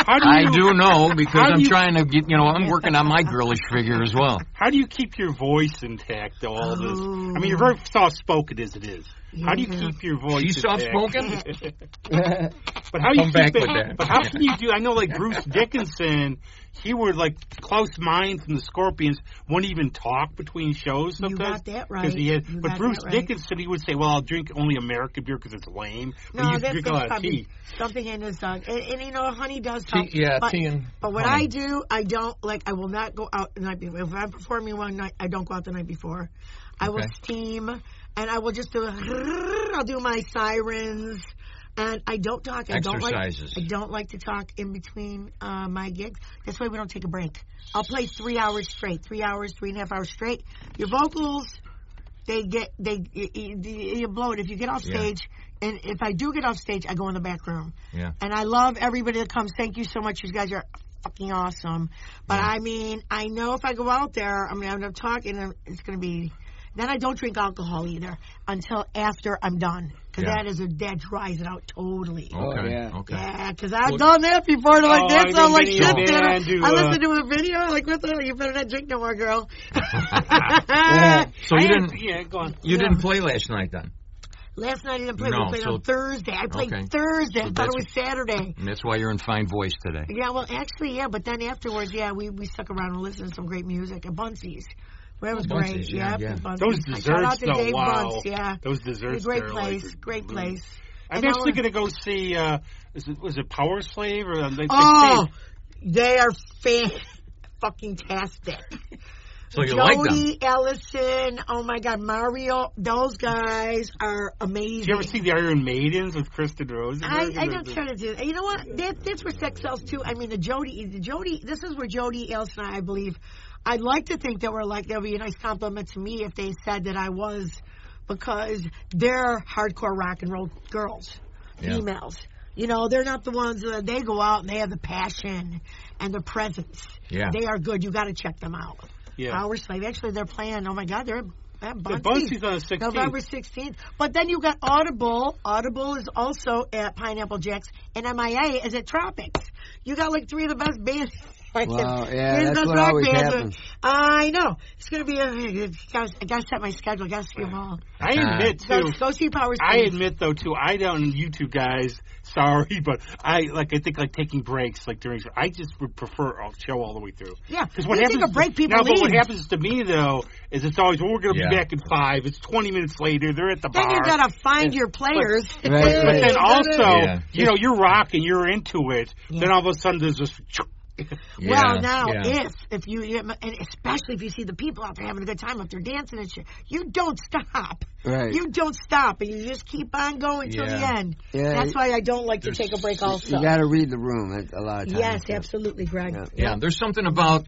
I do know because I'm trying to get. I'm working on my girlish figure as well. How do you keep your voice intact? All this. I mean, you're very soft-spoken as it is. How do you keep your voice? She's soft-spoken. But how do you Come back keep with it? that. But how can you do? I know, like Bruce Dickinson, he would like Klaus Meine from the Scorpions wouldn't even talk between shows sometimes. You got that right. But Bruce Dickinson, he would say, "Well, I'll drink only American beer because it's lame." But No, you that's drink a lot of probably tea. something in his dog. And honey does help. Tea and But what honey. I do, I don't, I will not go out the night before. If I'm performing one night, I don't go out the night before. I will steam, and I will just I'll do my sirens. And I don't talk. Exercises. I don't like to talk in between my gigs. That's why we don't take a break. I'll play 3 hours straight, 3 hours, 3.5 hours straight. Your vocals, you blow it. If you get off stage, and if I do get off stage, I go in the back room. Yeah. And I love everybody that comes. Thank you so much. You guys are fucking awesome. But I mean, I know if I go out there, I'm going to end up talking, and it's going to be. Then I don't drink alcohol either until after I'm done. Because that dries it out totally. Okay. Yeah. Okay. Yeah, because I've done that before. And I'm like, that I sounds like did shit. video I and listened to a video. Like, what the hell? You better not drink no more, girl. So you didn't. Yeah, go on. You didn't play last night then. Last night I didn't play. No, We played so- on Thursday. I played Okay. Thursday. So I thought it was Saturday. And that's why you're in fine voice today. Yeah, well, actually, yeah. But then afterwards, we stuck around and listened to some great music at Bunsey's. That was great. Bunce's, yeah. Those Shout out desserts, to though, Dave wow. Bunce, yeah. Those desserts, Great they're place, like- great place. I'm And actually now going to go see. Was it Power Slave or? They are fucking tastic. So you like them? Jody, Ellison, oh my God, Mario, those guys are amazing. Did you ever see the Iron Maidens with Kristen Rosenberg? I don't try to do that. You know what? That's where sex sells too. I mean, the Jody. This is where Jody, Ellison, I believe. I'd like to think that there'll be a nice compliment to me if they said that I was, because they're hardcore rock and roll girls, females. They're not the ones that they go out and they have the passion and the presence. Yeah. They are good. You got to check them out. Yeah. Power Slave. Actually, they're playing. Oh my God, they're at Bunsey's on the 16th. November 16th. But then you got Audible. Audible is also at Pineapple Jacks, and MIA is at Tropics. You got like 3 of the best bands. Wow, yeah, that's what always happens. I know. It's going to be I got to set my schedule. I got to see them all. I admit, too. Go see Power Slave. I admit, though, too, I don't, you two guys, sorry, but I think taking breaks, during, I just would prefer a show all the way through. Yeah, because what you happens, take a break, people but leave. what happens to me, though, is it's always, we're going to be back in 5. It's 20 minutes later. They're at the bar. Then you got to find your players. But then also, Yeah. you're rocking, you're into it. Yeah. Then all of a sudden there's this, Well, now, if you, and especially if you see the people out there having a good time, if they're dancing and shit, you don't stop. Right. You don't stop, and you just keep on going till the end. Yeah, that's why I don't like to take a break also. You got to read the room a lot of times. Yes, absolutely, Greg. Yeah, there's something about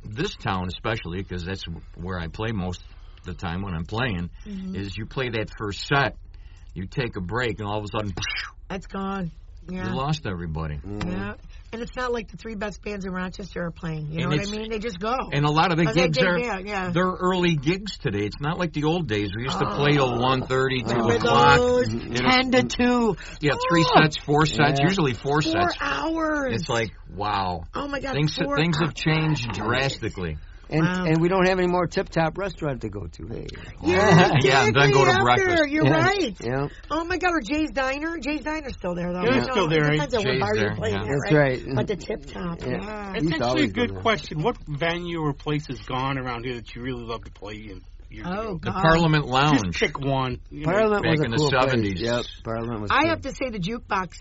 this town especially, because that's where I play most of the time when I'm playing, is you play that first set, you take a break, and all of a sudden, that's gone. Yeah. You lost everybody. Yeah. And it's not like the three best bands in Rochester are playing. You know what I mean? They just go. And a lot of the gigs they're early gigs today. It's not like the old days. We used to play till 1:30, 2 o'clock. 10 to 2. Yeah, 3 sets, 4 sets, usually 4 sets. 4 hours. It's like, wow. Oh, my God. Things have changed drastically. And we don't have any more tip-top restaurant to go to. Hey. Yeah, and then go to breakfast. You're right. Yeah. Oh, my God, or Jay's Diner. Jay's Diner's still there, though. Yeah, it's still there, right? Depends on what bar you're playing at, That's right. But the tip-top, It's actually a good question. What venue or place has gone around here that you really love to play in? God. The Parliament Lounge. Just pick one. Parliament was back in the cool 70s. Place. Yep, Parliament was I cool. have to say the jukebox,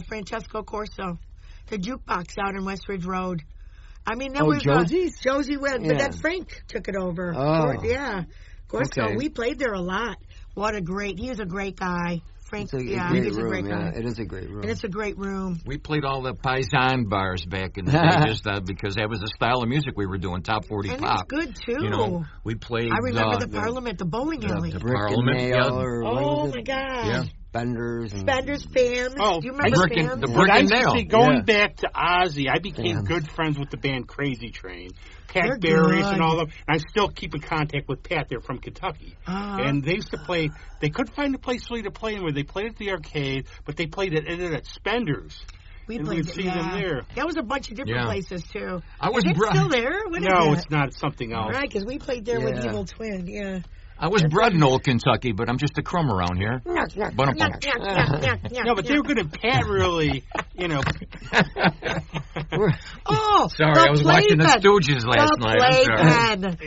Francesco Corso, the jukebox out in West Ridge Road. I mean, that was Josie went, but then Frank took it over. Corso, we played there a lot. He was a great guy. Frank, he was a great guy. It is a great room. And it's a great room. We played all the Paisan bars back in the day, just because that was the style of music we were doing, top 40 and pop. And it was good, too. You know, we played... I remember the Parliament, the bowling alley. The Parliament, Oh, my God. Yeah. Spenders, Fams. Oh, do you remember Fams? The Brick and Nail. Going back to Ozzy, I became good friends with the band Crazy Train. Pat Barris and all of them. And I still keep in contact with Pat. They're from Kentucky. And they used to play, they couldn't find a place really to play in where they played at the arcade, but they played at Spenders. We would see them there. That was a bunch of different places, too. Is it still there? No, it's not. It's something else. Right, because we played there with Evil Twin, I was bred in Old Kentucky, but I'm just a crumb around here. No, but they were good at Pat, really, Sorry, I was watching the Stooges last night.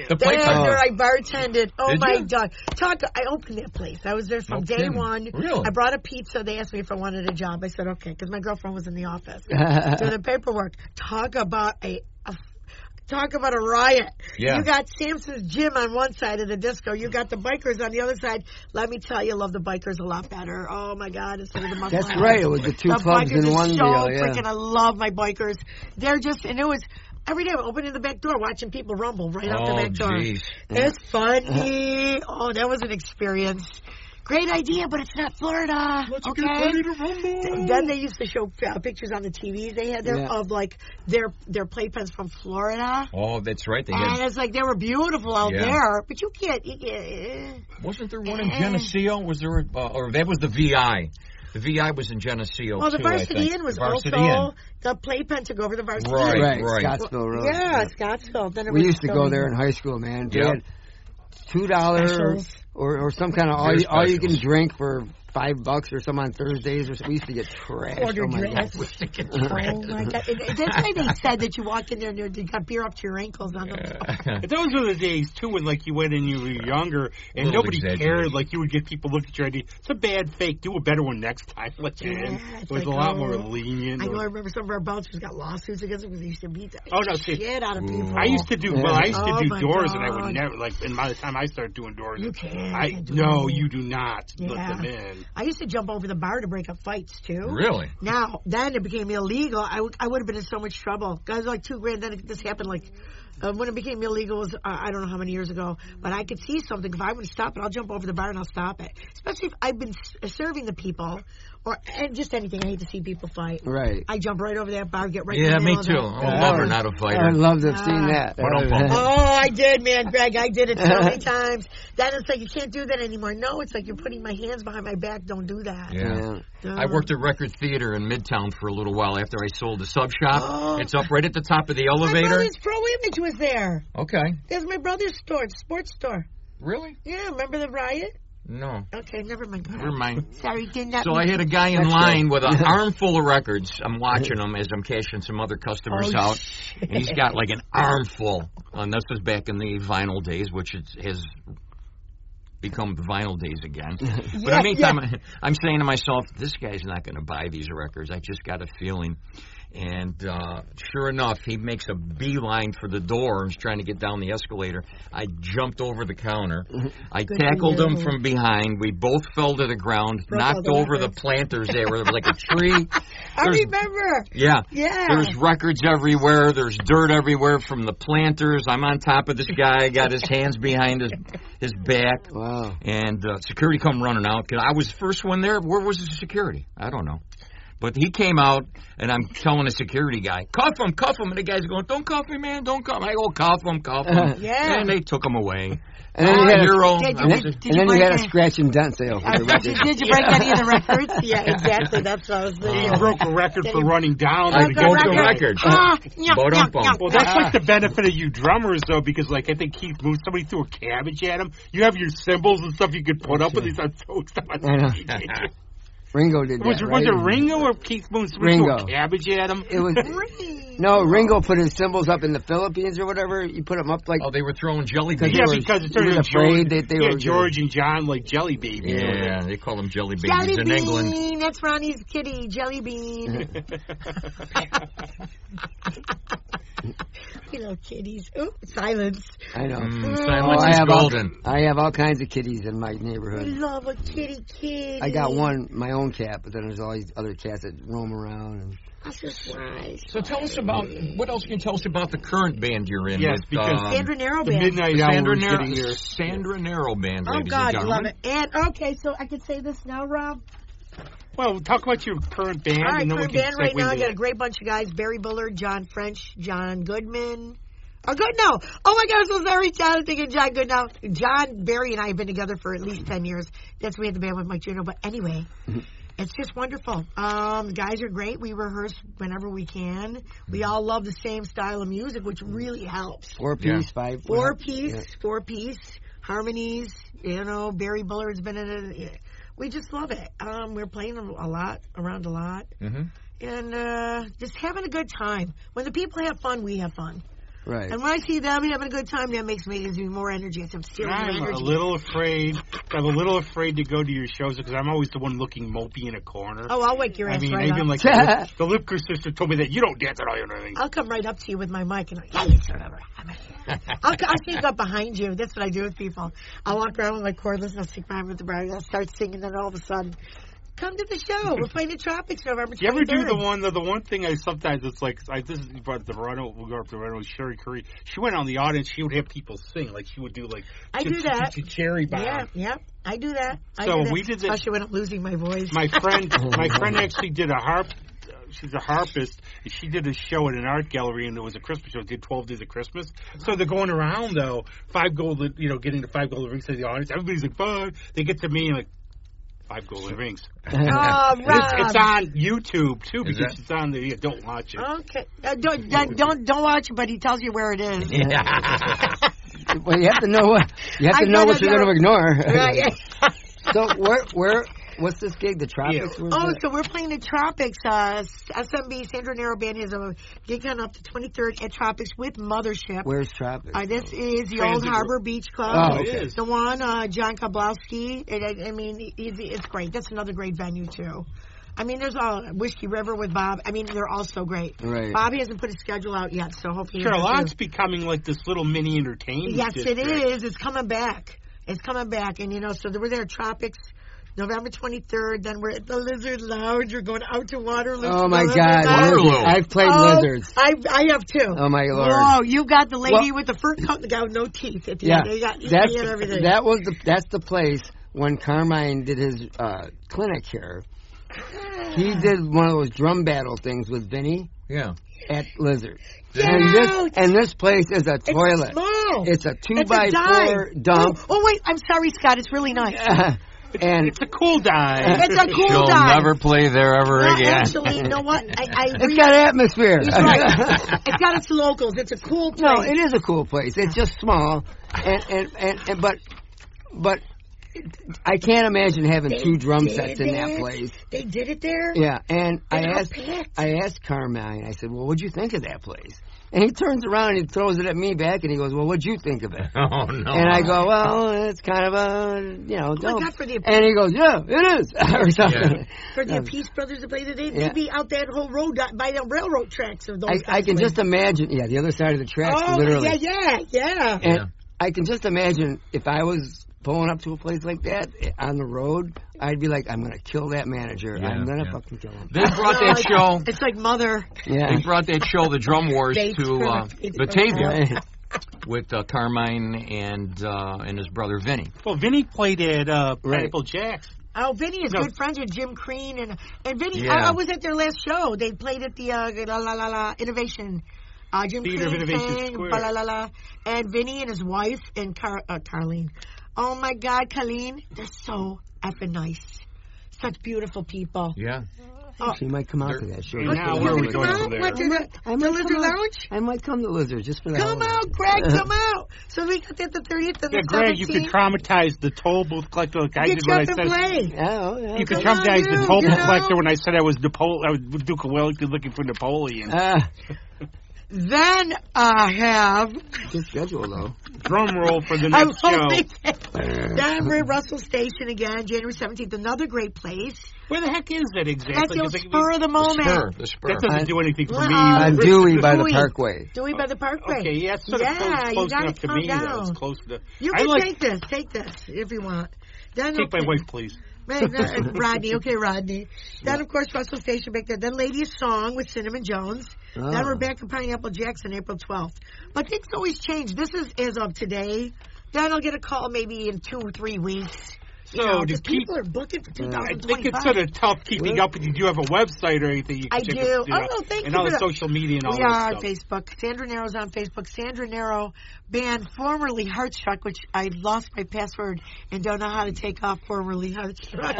The playpen. There I bartended. Oh, my God. I opened that place. I was there from day one. Really? I brought a pizza. They asked me if I wanted a job. I said, okay, because my girlfriend was in the office doing the paperwork. Talk about a riot. Yeah. You got Samson's Gym on one side of the disco. You got the bikers on the other side. Let me tell you, I love the bikers a lot better. Oh, my God. Instead of the That's right. It was the two clubs in one deal. Freaking, I love my bikers. They're just, and it was every day opening the back door, watching people rumble right out the back door. Geez. It's funny. Oh, that was an experience. Great idea, but it's not Florida. Let's get ready to rumble. Then they used to show pictures on the TVs they had there of like their playpens from Florida. Oh, that's right. And it's like they were beautiful out there, but you can't. Wasn't there one in Geneseo? Was there, or that was the VI? The VI was in Geneseo. Well, the Varsity Inn was also the playpen took over the Varsity Inn. Right. Scottsville Road. Yeah, Scottsville. Then we used to go there in high school, man. They had $2 or some kind of all you can drink for $5 or something on Thursdays. We used to get trashed. Oh my God. That's why they said that you walk in there and you got beer up to your ankles on them. Those were the days, too, when like you went and you were younger and nobody cared. Like you would get people look at your ID. It's a bad fake. Do a better one next time. Let you in. It was a lot more lenient. I remember some of our bouncers got lawsuits against them because they used to beat the shit out of people. I used to do doors, and I would never, like, and by the time I started doing doors, you can't. No, you do not let them in. I used to jump over the bar to break up fights, too. Really? Now, then it became illegal. I would have been in so much trouble. Guys, like $2,000. Then this happened like when it became illegal was I don't know how many years ago. But I could see something. If I would stop it, I'll jump over the bar and I'll stop it. Especially if I've been serving the people and just anything. I hate to see people fight. Right. I jump right over that bar, get right in the me middle too. of I'm a lover, not a fighter. I'd love to have seen that. I did, man, Greg. I did it so many times. Then it's like, you can't do that anymore. No, it's like you're putting my hands behind my back. Don't do that. Yeah. I worked at Record Theater in Midtown for a little while after I sold the sub shop. It's up right at the top of the elevator. My brother's Pro Image was there. Okay. There's my brother's store, sports store. Really? Yeah, remember the riot? No. Okay, never mind. Never mind. Sorry, did not. So I had a guy in line with an armful of records. I'm watching him as I'm cashing some other customers out. Shit. And he's got like an armful. And this was back in the vinyl days, which has become the vinyl days again. But in the meantime, I'm saying to myself, this guy's not going to buy these records. I just got a feeling. And sure enough, he makes a beeline for the door and is trying to get down the escalator. I jumped over the counter. I tackled him from behind. We both fell to the ground, knocked over the planters. There were like a tree. I remember. Yeah. Yeah. There's records everywhere. There's dirt everywhere from the planters. I'm on top of this guy, got his hands behind his back. Wow. And security come running out. 'Cause I was the first one there. Where was the security? I don't know. But he came out, and I'm telling the security guy, cuff him. And the guy's going, don't cuff me, man, don't cuff him. I go, cuff him. Yeah. And they took him away. And then you had a scratch and dent sale. For the record. Did you break any of the records? Yeah, exactly. That's what I was thinking. He broke a record for running down. I broke the record. Well, that's like the benefit of you drummers, though, because, like, I think Keith Moon, somebody threw a cabbage at him. You have your cymbals and stuff you could put up, and he's on toast. Ringo did that. Was it Ringo or Keith Moon? Ringo. Threw a cabbage at him? It was no, Ringo put his cymbals up in the Philippines or whatever. You put them up like... Oh, they were throwing jelly beans. Yeah, because it's afraid that they were... George and John like jelly babies. Yeah, they call them jelly babies Jelly in bean. England. That's Ronnie's kitty, Jelly Bean. You know, kitties. Oh, silence. I know. Silence is golden. I have all kinds of kitties in my I neighborhood. love a kitty. I got my own cat, but then there's all these other cats that roam around. And... That's just nice. So tell us about, what else can you tell us about the current band you're in? Yes, with, because Sandra Naro the Band. Midnight Hour Sandra Naro Band, Oh, ladies God, and I love gentlemen. it. And, okay, so I can say this now, Rob? Well, talk about your current band. All right, and then current we can band right segue now. I into got a great bunch of guys. Barry Bullard, John French, John Goodman. Oh, good, no. Oh, my God, I'm so sorry, John. I'm thinking John Goodman. John, Barry, and I have been together for at least 10 years. That's we had the band with Mike Juno. But anyway, it's just wonderful. The guys are great. We rehearse whenever we can. We all love the same style of music, which really helps. Four-piece. Harmonies. You know, Barry Bullard's been in it. We just love it. We're playing around a lot. Mm-hmm. And just having a good time. When the people have fun, we have fun. Right. And when I see them having a good time, that makes me more energy. I'm stealing your I'm energy. a little afraid. I'm a little afraid to go to your shows because I'm always the one looking mopey in a corner. Oh, I'll wake your ass right even up. like the Lipker sister told me that you don't dance at all. You know what I mean? I'll come right up to you with my mic and I'll sneak up behind you. That's what I do with people. I'll walk around with my cordless and I'll sneak behind with the bride. I'll start singing, and then all of a sudden, come to the show. We're playing the Tropics November 23rd. You ever do the one thing I sometimes, it's like, this is about the Toronto, we'll go up to Toronto, Sherry Curry. She went on the audience, she would have people sing. Like, she would do, like, I do that. Cherry Bomb. Yeah, I do that. We did that. Especially when I'm losing my voice. My friend actually did a harp. She's a harpist. And she did a show at an art gallery, and it was a Christmas show. Did 12 Days of Christmas. So they're going around though, getting the 5 golden rings to the audience. Everybody's like, "Bye." They get to me and like, 5 golden rings. Oh, Rob. It's on YouTube too because it's on the. Don't watch it. Okay. Don't watch it, but he tells you where it is. Well, you have to know what you're going to ignore. Right. So what's this gig? The Tropics? Yeah. So we're playing the Tropics. SMB, Sandra Naro Band, has a gig on up to 23rd at Tropics with Mothership. Where's Tropics? This is the Old Harbor Beach Club. Oh, okay. The one, John Kablowski. It's great. That's another great venue, too. I mean, there's Whiskey River with Bob. I mean, they're all so great. Right. Bobby hasn't put his schedule out yet, so hopefully... Charlotte's becoming like this little mini entertainment district. It is. It's coming back. And, so we're there at Tropics November 23rd. Then we're at the Lizard Lounge. We're going out to Waterloo. Oh, my God. I've played lizards. I have, too. Oh, my Lord. Whoa, you got the lady with the fur coat and the guy with no teeth at the end. They got that's and everything. That's the place when Carmine did his clinic here. He did one of those drum battle things with Vinny. Yeah. At Lizard. And this place is a toilet. It's small. It's a 2x4 dump. Oh, wait. I'm sorry, Scott. It's really nice. It's a cool dive. It's a cool She'll dive. never play there ever again. Actually, you know what? It's got atmosphere. He's right. It's got its locals. It's a cool place. No, it is a cool place. It's just small, but I can't imagine having They 2 drum did sets in that it. place. They did it there? Yeah, and I how asked packed. Carmine, I said, well, what'd you think of that place? And he turns around and he throws it at me back and he goes, well, what'd you think of it? Oh, no. And I go, well, it's kind of a, Oh my God, for the And he goes, yeah, it is. Or something. For the Peace Brothers to play today, Yeah. they'd be out that whole road by the railroad tracks of those. I can just imagine, the other side of the tracks, Oh, literally. yeah. And I can just imagine if I was pulling up to a place like that on the road, I'd be like, I'm going to kill that manager. Yeah, I'm going to fucking kill him. They brought that show. It's like Mother. Yeah. They brought that show, The Drum Wars, to Batavia Right. with Carmine and his brother Vinny. Well, Vinny played at Pineapple Jack's. Oh, Vinny is good friends with Jim Crean and Vinny. Yeah. I was at their last show. They played at the Innovation. Jim Theater of Crean Innovation sang, Square. ba la la la, and Vinny and his wife and Carlene. Oh my God, Colleen, they're so effing nice. Such beautiful people. Yeah. She might come out to that show. And What, now you where are want we to come going out? from there? What, the Lizard Lounge? I might come to Lizard just for that. Come out, Greg, come out. So we got that the 30th and Yeah, the 17th. Greg, you could traumatize the toll booth collector like I Get did you when I up and said. play. Yeah. You could Come on, traumatize the you, toll you booth know. collector when I said I was Duke of Wellington looking for Napoleon. Then I have... Good schedule, though. Drum roll for the next show. Then we're at Russell Station again, January 17th. Another great place. Where the heck is that exactly? That's your 'Cause it- spur of the moment. The spur. That doesn't do anything for me. On Dewey by the Dewey. Parkway. Dewey by the Parkway. Okay, yeah, it's sort of Yeah, you close gotta enough to calm me. down. Though. It's close to. You I can like take this if you want. Then take my wife, please. Rodney, okay, Rodney. Then, of course, Russell Station back there. Then Lady's Song with Cinnamon Jones. Oh. Then we're back at Pineapple Jackson, April 12th. But things always change. This is as of today. Then I'll get a call maybe in 2 or 3 weeks. So because people are booking for I 2025. think it's sort of tough keeping up, but you do have a website or anything. You can I check do. It, Oh, no, thank and you all for the that. social media and all We are that on stuff. Facebook. Sandra Naro's on Facebook. Sandra Naro Band, formerly Heartstruck, which I lost my password and don't know how to take off formerly Heartstruck.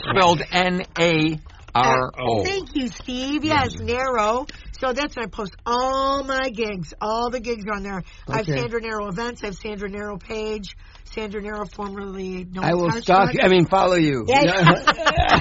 Spelled N-A-R-O. Thank you, Steve. Yes, Naro. So that's when I post all my gigs. All the gigs are on there. I have Okay. Sandra Naro events. I have Sandra Naro page. Sandra Naro, formerly known I will as stalk. Heartstruck. Follow you. Yeah.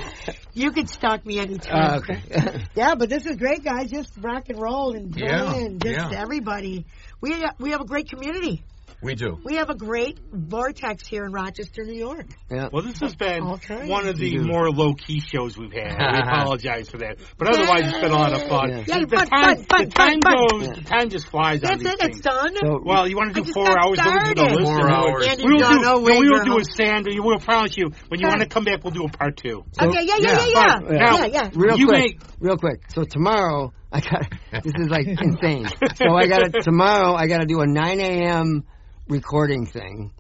You can stalk me anytime. Okay. Yeah, but this is great, guys. Just rock and roll and Yeah, playing. Just yeah. everybody. We have a great community. We do. We have a great vortex here in Rochester, New York. Yeah. Well, this has been Okay. one of the You do. more low-key shows we've had. We apologize for that. But otherwise, it's been a lot of fun. Yeah. Yeah, The fun, time, fun, the time fun. goes, the time just flies on That's these it. things. It's done. So, Well, you want to I do just 4 got hours? Then we can go started. listen. 4 hours. Andy, We'll John, do, no no, way, we'll girl. do a Sandra. We'll promise you, when you want to come back, we'll do a part 2. Okay, yeah. Now, Yeah. real You quick. Real quick. So tomorrow, this is like insane. So tomorrow I got to do a 9 a.m. recording thing.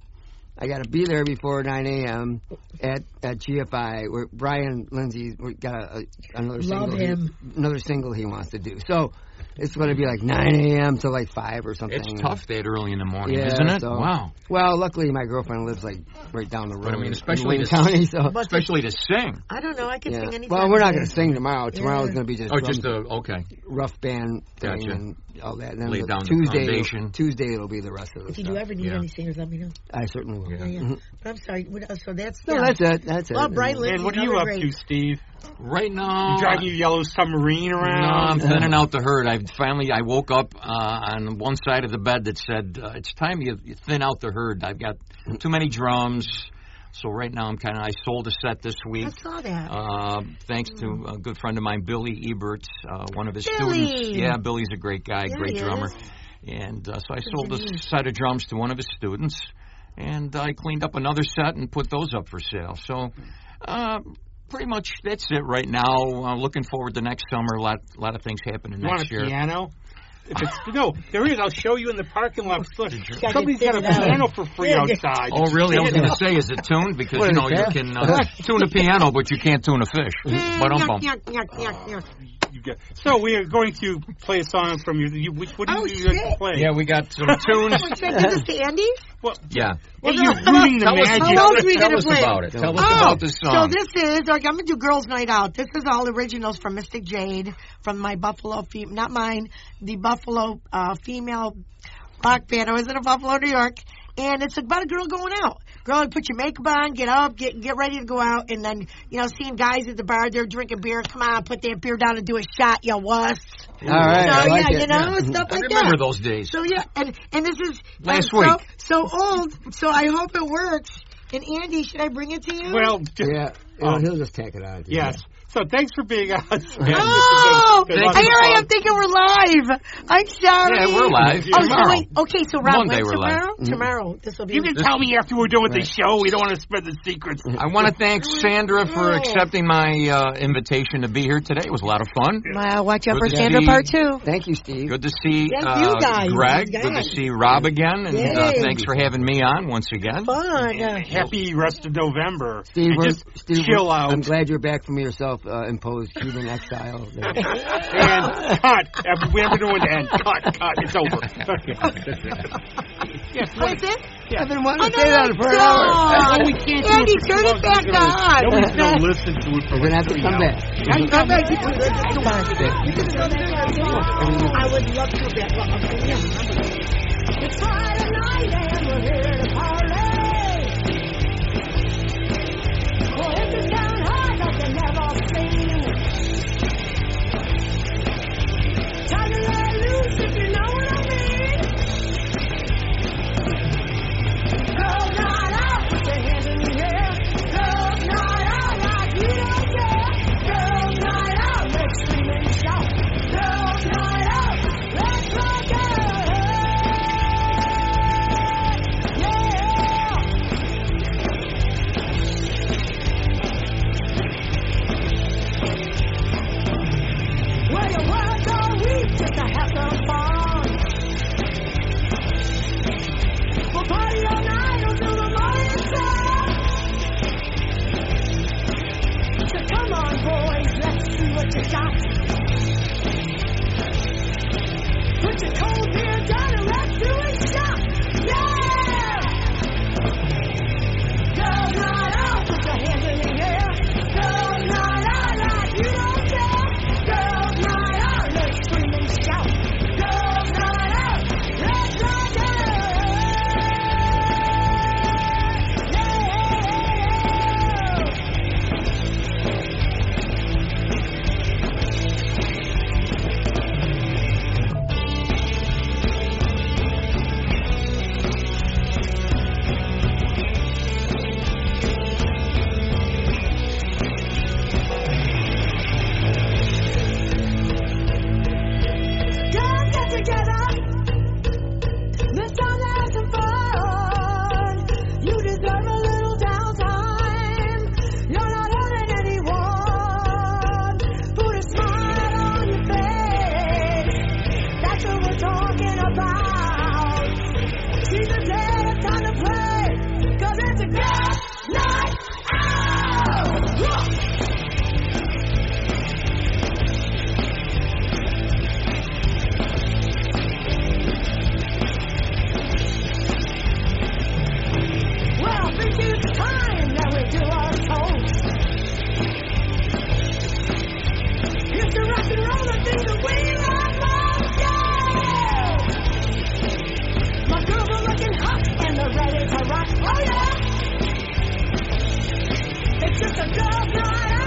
I got to be there before 9 a.m. at GFI where Brian Lindsay got another Love single. him. Another single he wants to do. So it's going to be like 9 a.m. to like 5 or something. It's tough that early in the morning, Yeah, isn't it? so- Wow. Well, luckily my girlfriend lives like right down the road. But I mean, in especially Wayne to- County. So Especially to sing. I don't know. I can yeah. sing anytime. Well, we're not going to today. sing tomorrow. Tomorrow's Yeah. going to be just Oh, just okay. rough band thing Gotcha. and all that. And then Lay down the Tuesday, foundation. Tuesday it'll be the rest of the If you stuff. do ever need Yeah. any singers, let me know. I certainly will. Yeah. Yeah. Mhm. But I'm sorry. So that's No, that's it. That's it. Well, Brian And- Lindsay, And what are you another up to, great. Steve? Right now, You driving your yellow submarine no, around? I'm thinning out the herd. I woke up on one side of the bed that said, it's time you thin out the herd. I've got too many drums. So right now I sold a set this week. I saw that. Thanks to a good friend of mine, Billy Ebert, one of his Billy! students. Yeah, Billy's a great guy, Yeah, great he drummer. is. And so I sold Good for you. a set of drums to one of his students, and I cleaned up another set and put those up for sale. So pretty much that's it right now. Looking forward to next summer. A lot of things happening You want next a year. piano? If it's, no, there is. I'll show you in the parking lot. Look, I somebody's can got a figure it out. piano for free Yeah. outside. Oh, really? I was going to say, is it tuned? Because, What you is know, you that? can tune a piano, but you can't tune a fish. Ba-dum-bum. Yuck. You get- So we are going to play a song from what do you Oh, like to shit. play? Yeah, we got some tunes. Should I give this to Andy? Well, Yeah. hey, you're ruining the Tell us, magic. How else are we tell gonna us play? about it. Tell us Oh, about this so song. this is, I'm going to do Girls Night Out. This is all originals from Mystic Jade, from my Buffalo, not mine, the Buffalo female rock band. I was in Buffalo, New York, and it's about a girl going out. girl, put your makeup on, get up, get ready to go out, and then, seeing guys at the bar, they're drinking beer. Come on, put that beer down and do a shot, you wuss. All right. So, I like it. stuff like that. I remember those days. So, yeah, and this is Last week. So old, so I hope it works. And Andy, should I bring it to you? Well, Yeah. He'll just take it on. yes. So thanks for being on. Oh, I am thinking we're live. I'm sorry. Yeah, we're live. Oh, Tomorrow. wait. Okay, so Rob, Monday when's we're live. tomorrow? Tomorrow. This will be. You can tell me after we're done with the show. We don't want to spread the secrets. I want to thank Sandra for accepting my invitation to be here today. It was a lot of fun. Wow, watch out Good for to Sandra see- Part 2. Thank you, Steve. Good to see Thank you guys. Greg. Good Good to guys. see Rob again. And Yay. thanks for having me on once again. Fun. Happy rest of November. Steve, And just Steve, chill out. I'm glad you're back from your self-imposed Cuban exile. There. And cut. We never know when to end. Cut. It's over. Yes, What is it? I've been wanting to say that for an hour. Oh, we can't do Andy, it for turn too it long. back on. Nobody's going to listen to it for We're going to have to 3 come hours. back. Come back. Come on. I would love to be back. Well, okay, yeah. It's Friday night and we're here to party. Well, if it's down high like you never seen. Time to let loose if you know what I mean. Girls night out, put your hands in the air. Girls night out like you don't care. Girls night out, let's scream and shout. Girls night out, let's rock it. Well, you work all week just to have some fun. We'll party all night until the morning sun. So come on, boys, let's see what you got. Put your cold beer down and let's do a shot. Yeah! Girls night out, put your hands in the air. Girls night out like you don't care. Girls night out, let's scream and shout. Girls night out, let's rock it. Don't get together. This time to have some fun. You deserve a little downtime. You're not hurting anyone. Put a smile on your face. That's what we're talking about. See the day it's time to play. 'Cause it's a good night out. Whoa. Well, I think it's time that we do our toast. It's the rock and roll that thing that we love most, yeah! My girls are looking hot and they're ready to rock, oh yeah! It's just a girls' night